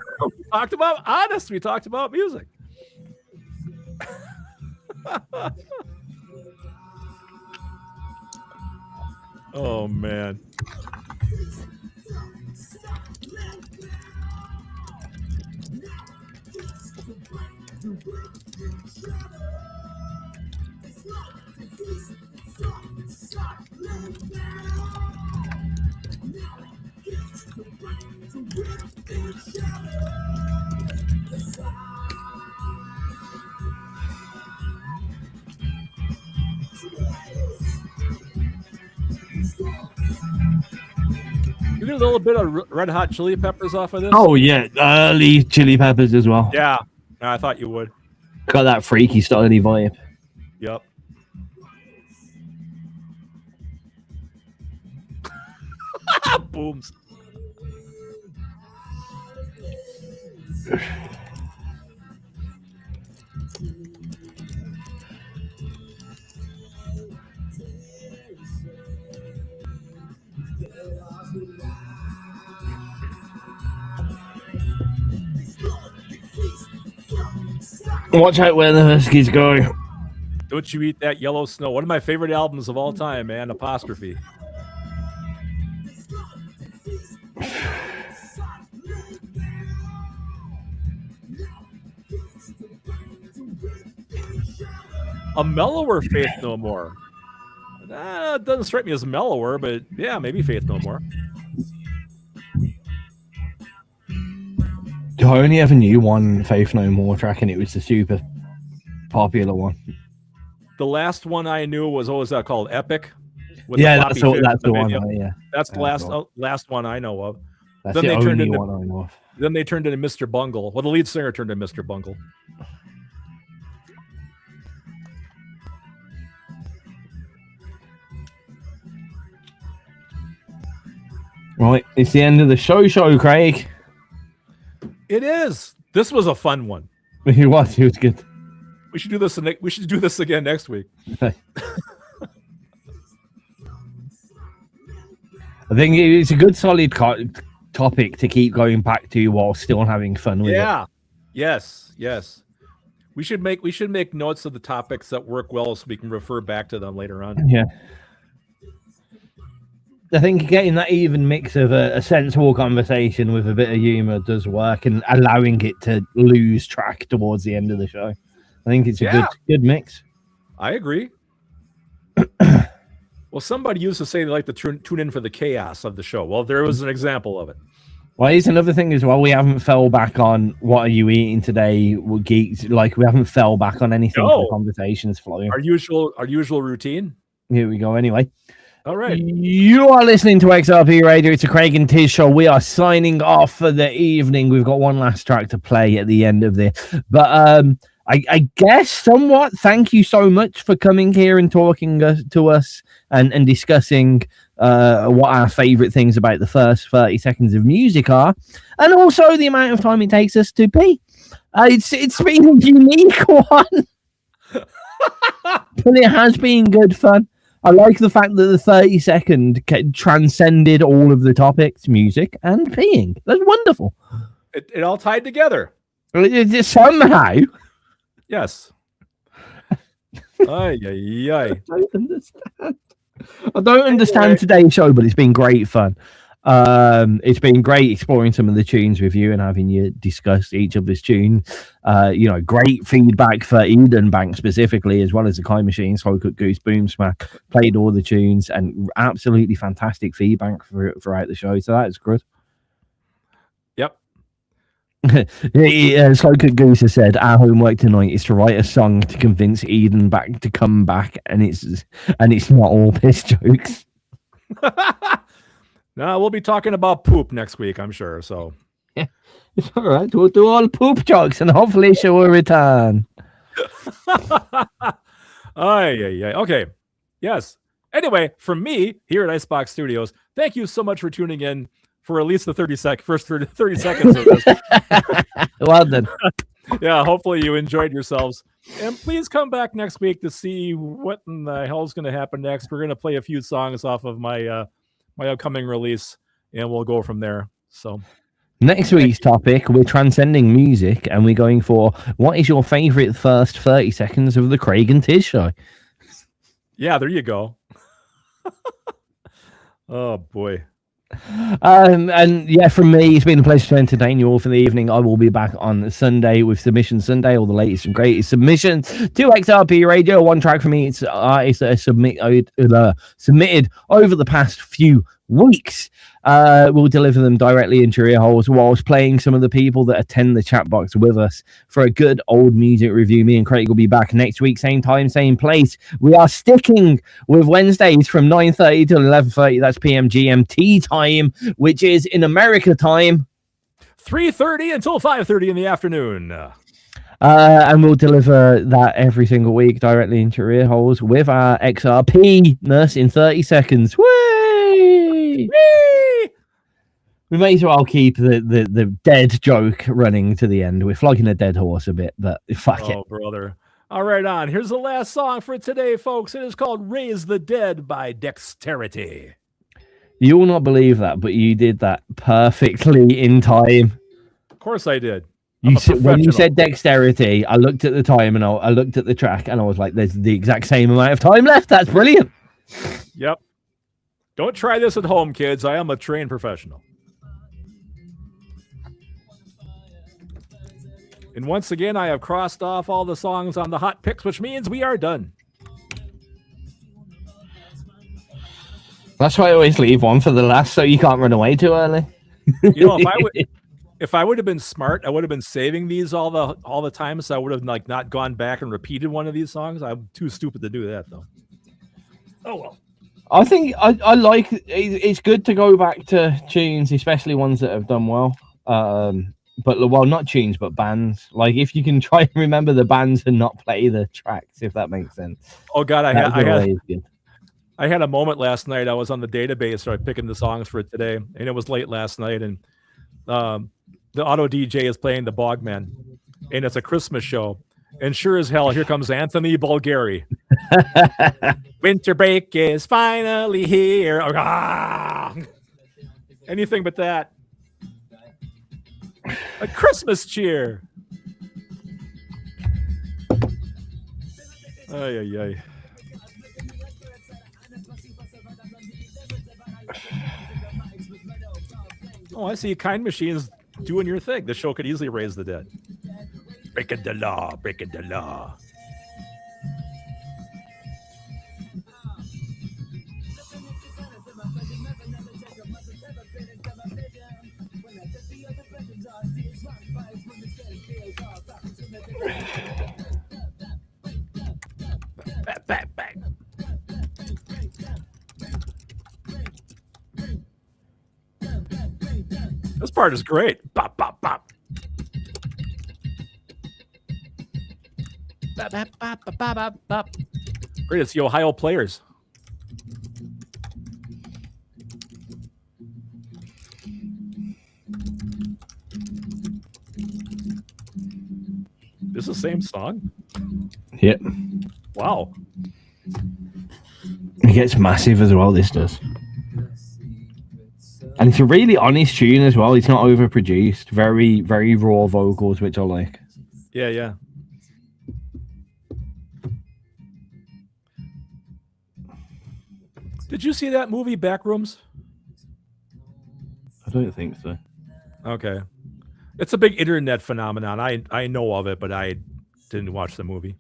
We talked about music. Oh, man. You get a little bit of Red Hot Chili Peppers off of this? Oh, yeah. Early Chili Peppers as well. Yeah. I thought you would. Got that freaky styly vibe. Yep. Booms. Watch out where the Huskies go. Don't You Eat That Yellow Snow. One of my favorite albums of all time, man. Apostrophe. A mellower Faith No More. It doesn't strike me as mellower, but yeah, maybe Faith No More. I only ever knew one Faith No More track, and it was the super popular one. The last one I knew was, what was that called? Epic? Yeah, that's the one. Yeah, that's the last one I know of. That's then the they only turned into, one I know of. Then they turned into Mr. Bungle. Well, the lead singer turned into Mr. Bungle. Right, it's the end of the show, Craig. It is. This was a fun one. It was good. We should do this. We should do this again next week. I think it's a good, solid topic to keep going back to while still having fun with it. Yeah. Yes. We should make notes of the topics that work well so we can refer back to them later on. Yeah. I think getting that even mix of a sensible conversation with a bit of humor does work, and allowing it to lose track towards the end of the show. I think it's a good mix. I agree. Well, somebody used to say they like to tune in for the chaos of the show. Well, there was an example of it. Well, here's another thing as well. We haven't fell back on what are you eating today, geeks. Like, we haven't fell back on anything. The conversation is flowing. Our usual routine. Here we go. Anyway. All right. You are listening to XRPRadio. It's a Craig and Tizz show. We are signing off for the evening. We've got one last track to play at the end of this. But I guess somewhat thank you so much for coming here and talking to us and discussing what our favorite things about the first 30 seconds of music are, and also the amount of time it takes us to pee. It's been a unique one, but it has been good fun. I like the fact that the 30-second transcended all of the topics, music and peeing. That's wonderful. It all tied together. Somehow. Yes. I don't understand today's show, but it's been great fun. It's been great exploring some of the tunes with you and having you discuss each of these tunes. Great feedback for Eden Bank specifically, as well as the Kai Machine, Slowcookedgoose, Boom Smack. Played all the tunes and absolutely fantastic feedback throughout the show. So that is good. Yep. Slowcookedgoose has said our homework tonight is to write a song to convince Eden back to come back, and it's not all piss jokes. No, we'll be talking about poop next week, I'm sure. So, yeah, it's all right. We'll do all poop jokes, and hopefully she will return. Okay. Yes. Anyway, from me here at Icebox Studios, thank you so much for tuning in for at least the first 30 seconds of this. Well done. Yeah, hopefully you enjoyed yourselves. And please come back next week to see what in the hell is going to happen next. We're going to play a few songs off of my upcoming release, and we'll go from there. So next week's topic, we're transcending music, and we're going for what is your favorite first 30 seconds of the Craig and Tizz show. Yeah, there you go. Oh boy. And yeah, from me, it's been a pleasure to entertain you all for the evening. I will be back on Sunday with Submission Sunday, all the latest and greatest submissions to XRPRadio. One track from each artist that are submitted over the past few weeks. We'll deliver them directly into your ear holes whilst playing some of the people that attend the chat box with us for a good old music review. Me and Craig will be back next week, same time, same place. We are sticking with Wednesdays from 9:30 to 11:30. That's PM GMT time, which is in America time 3:30 until 5:30 in the afternoon. And we'll deliver that every single week directly into your ear holes with our XRP-ness in 30 seconds. Whee! We may as well keep the dead joke running to the end. We're flogging a dead horse a bit, but fuck it. Oh, brother. All right, on. Here's the last song for today, folks. It is called Raise the Dead by Dexterity. You will not believe that, but you did that perfectly in time. Of course I did. When you said Dexterity, I looked at the time and I looked at the track and I was like, there's the exact same amount of time left. That's brilliant. Yep. Don't try this at home, kids. I am a trained professional. And once again, I have crossed off all the songs on the hot picks, which means we are done. That's why I always leave one for the last, so you can't run away too early. You know, if I would have been smart, I would have been saving these all the time, so I would have not gone back and repeated one of these songs. I'm too stupid to do that, though. Oh well. I think I like it's good to go back to tunes, especially ones that have done well. But not tunes, but bands. Like if you can try and remember the bands and not play the tracks, if that makes sense. Oh God, I I had a moment last night. I was on the database, started picking the songs for today, and it was late last night. And the auto DJ is playing the Bogman, and it's a Christmas show. And sure as hell, here comes Anthony Bulgari. Winter break is finally here. Ah! Anything but that. A Christmas cheer. Ay, ay, ay. Oh, I see. Kind Machines doing your thing. The show could easily raise the dead. Breaking the law, breaking the law. Back. This part is great. Bop, bop, bop. Bop, bop, bop, bop, bop, bop. Great, it's the Ohio Players. This is the same song? Yep. Wow. It gets massive as well, this does. And it's a really honest tune as well. It's not overproduced. Very, very raw vocals, which I like. Yeah. Did you see that movie, Backrooms? I don't think so. Okay. It's a big internet phenomenon. I know of it, but I didn't watch the movie.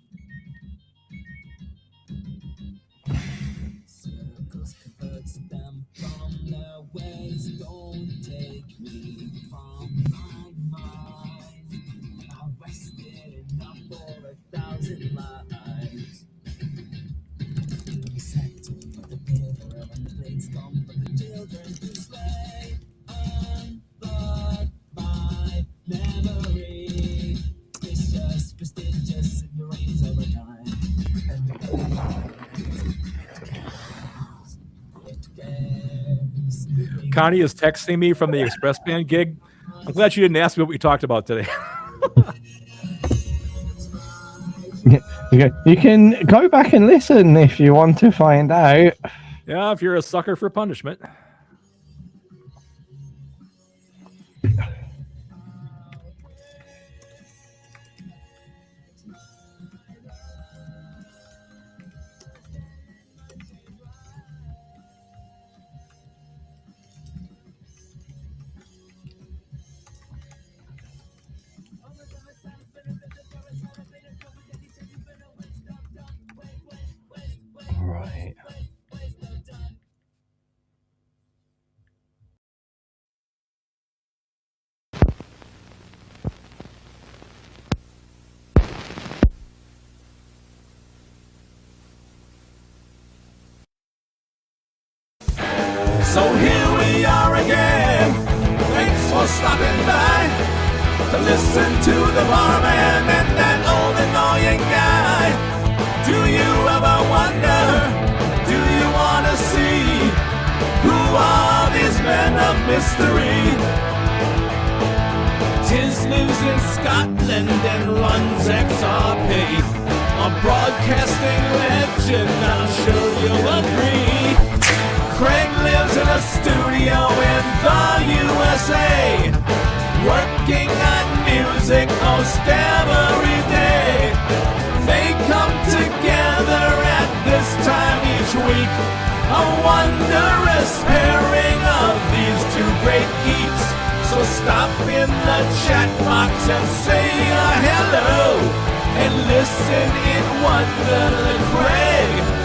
Connie is texting me from the Express Band gig. I'm glad you didn't ask me what we talked about today. You can go back and listen if you want to find out. Yeah, if you're a sucker for punishment. Right. So here we are again. Thanks for stopping by to listen to the barman and that old annoying guy. Do you ever wonder? Do you want to see who are these men of mystery? Tizz lives in Scotland and runs XRP, a broadcasting legend, I'm sure you'll agree. Craig lives in a studio in the USA, working on music most every day. They come together at this time each week, a wondrous pairing of these two great geeks. So stop in the chat box and say a hello, and listen in wonder to Craig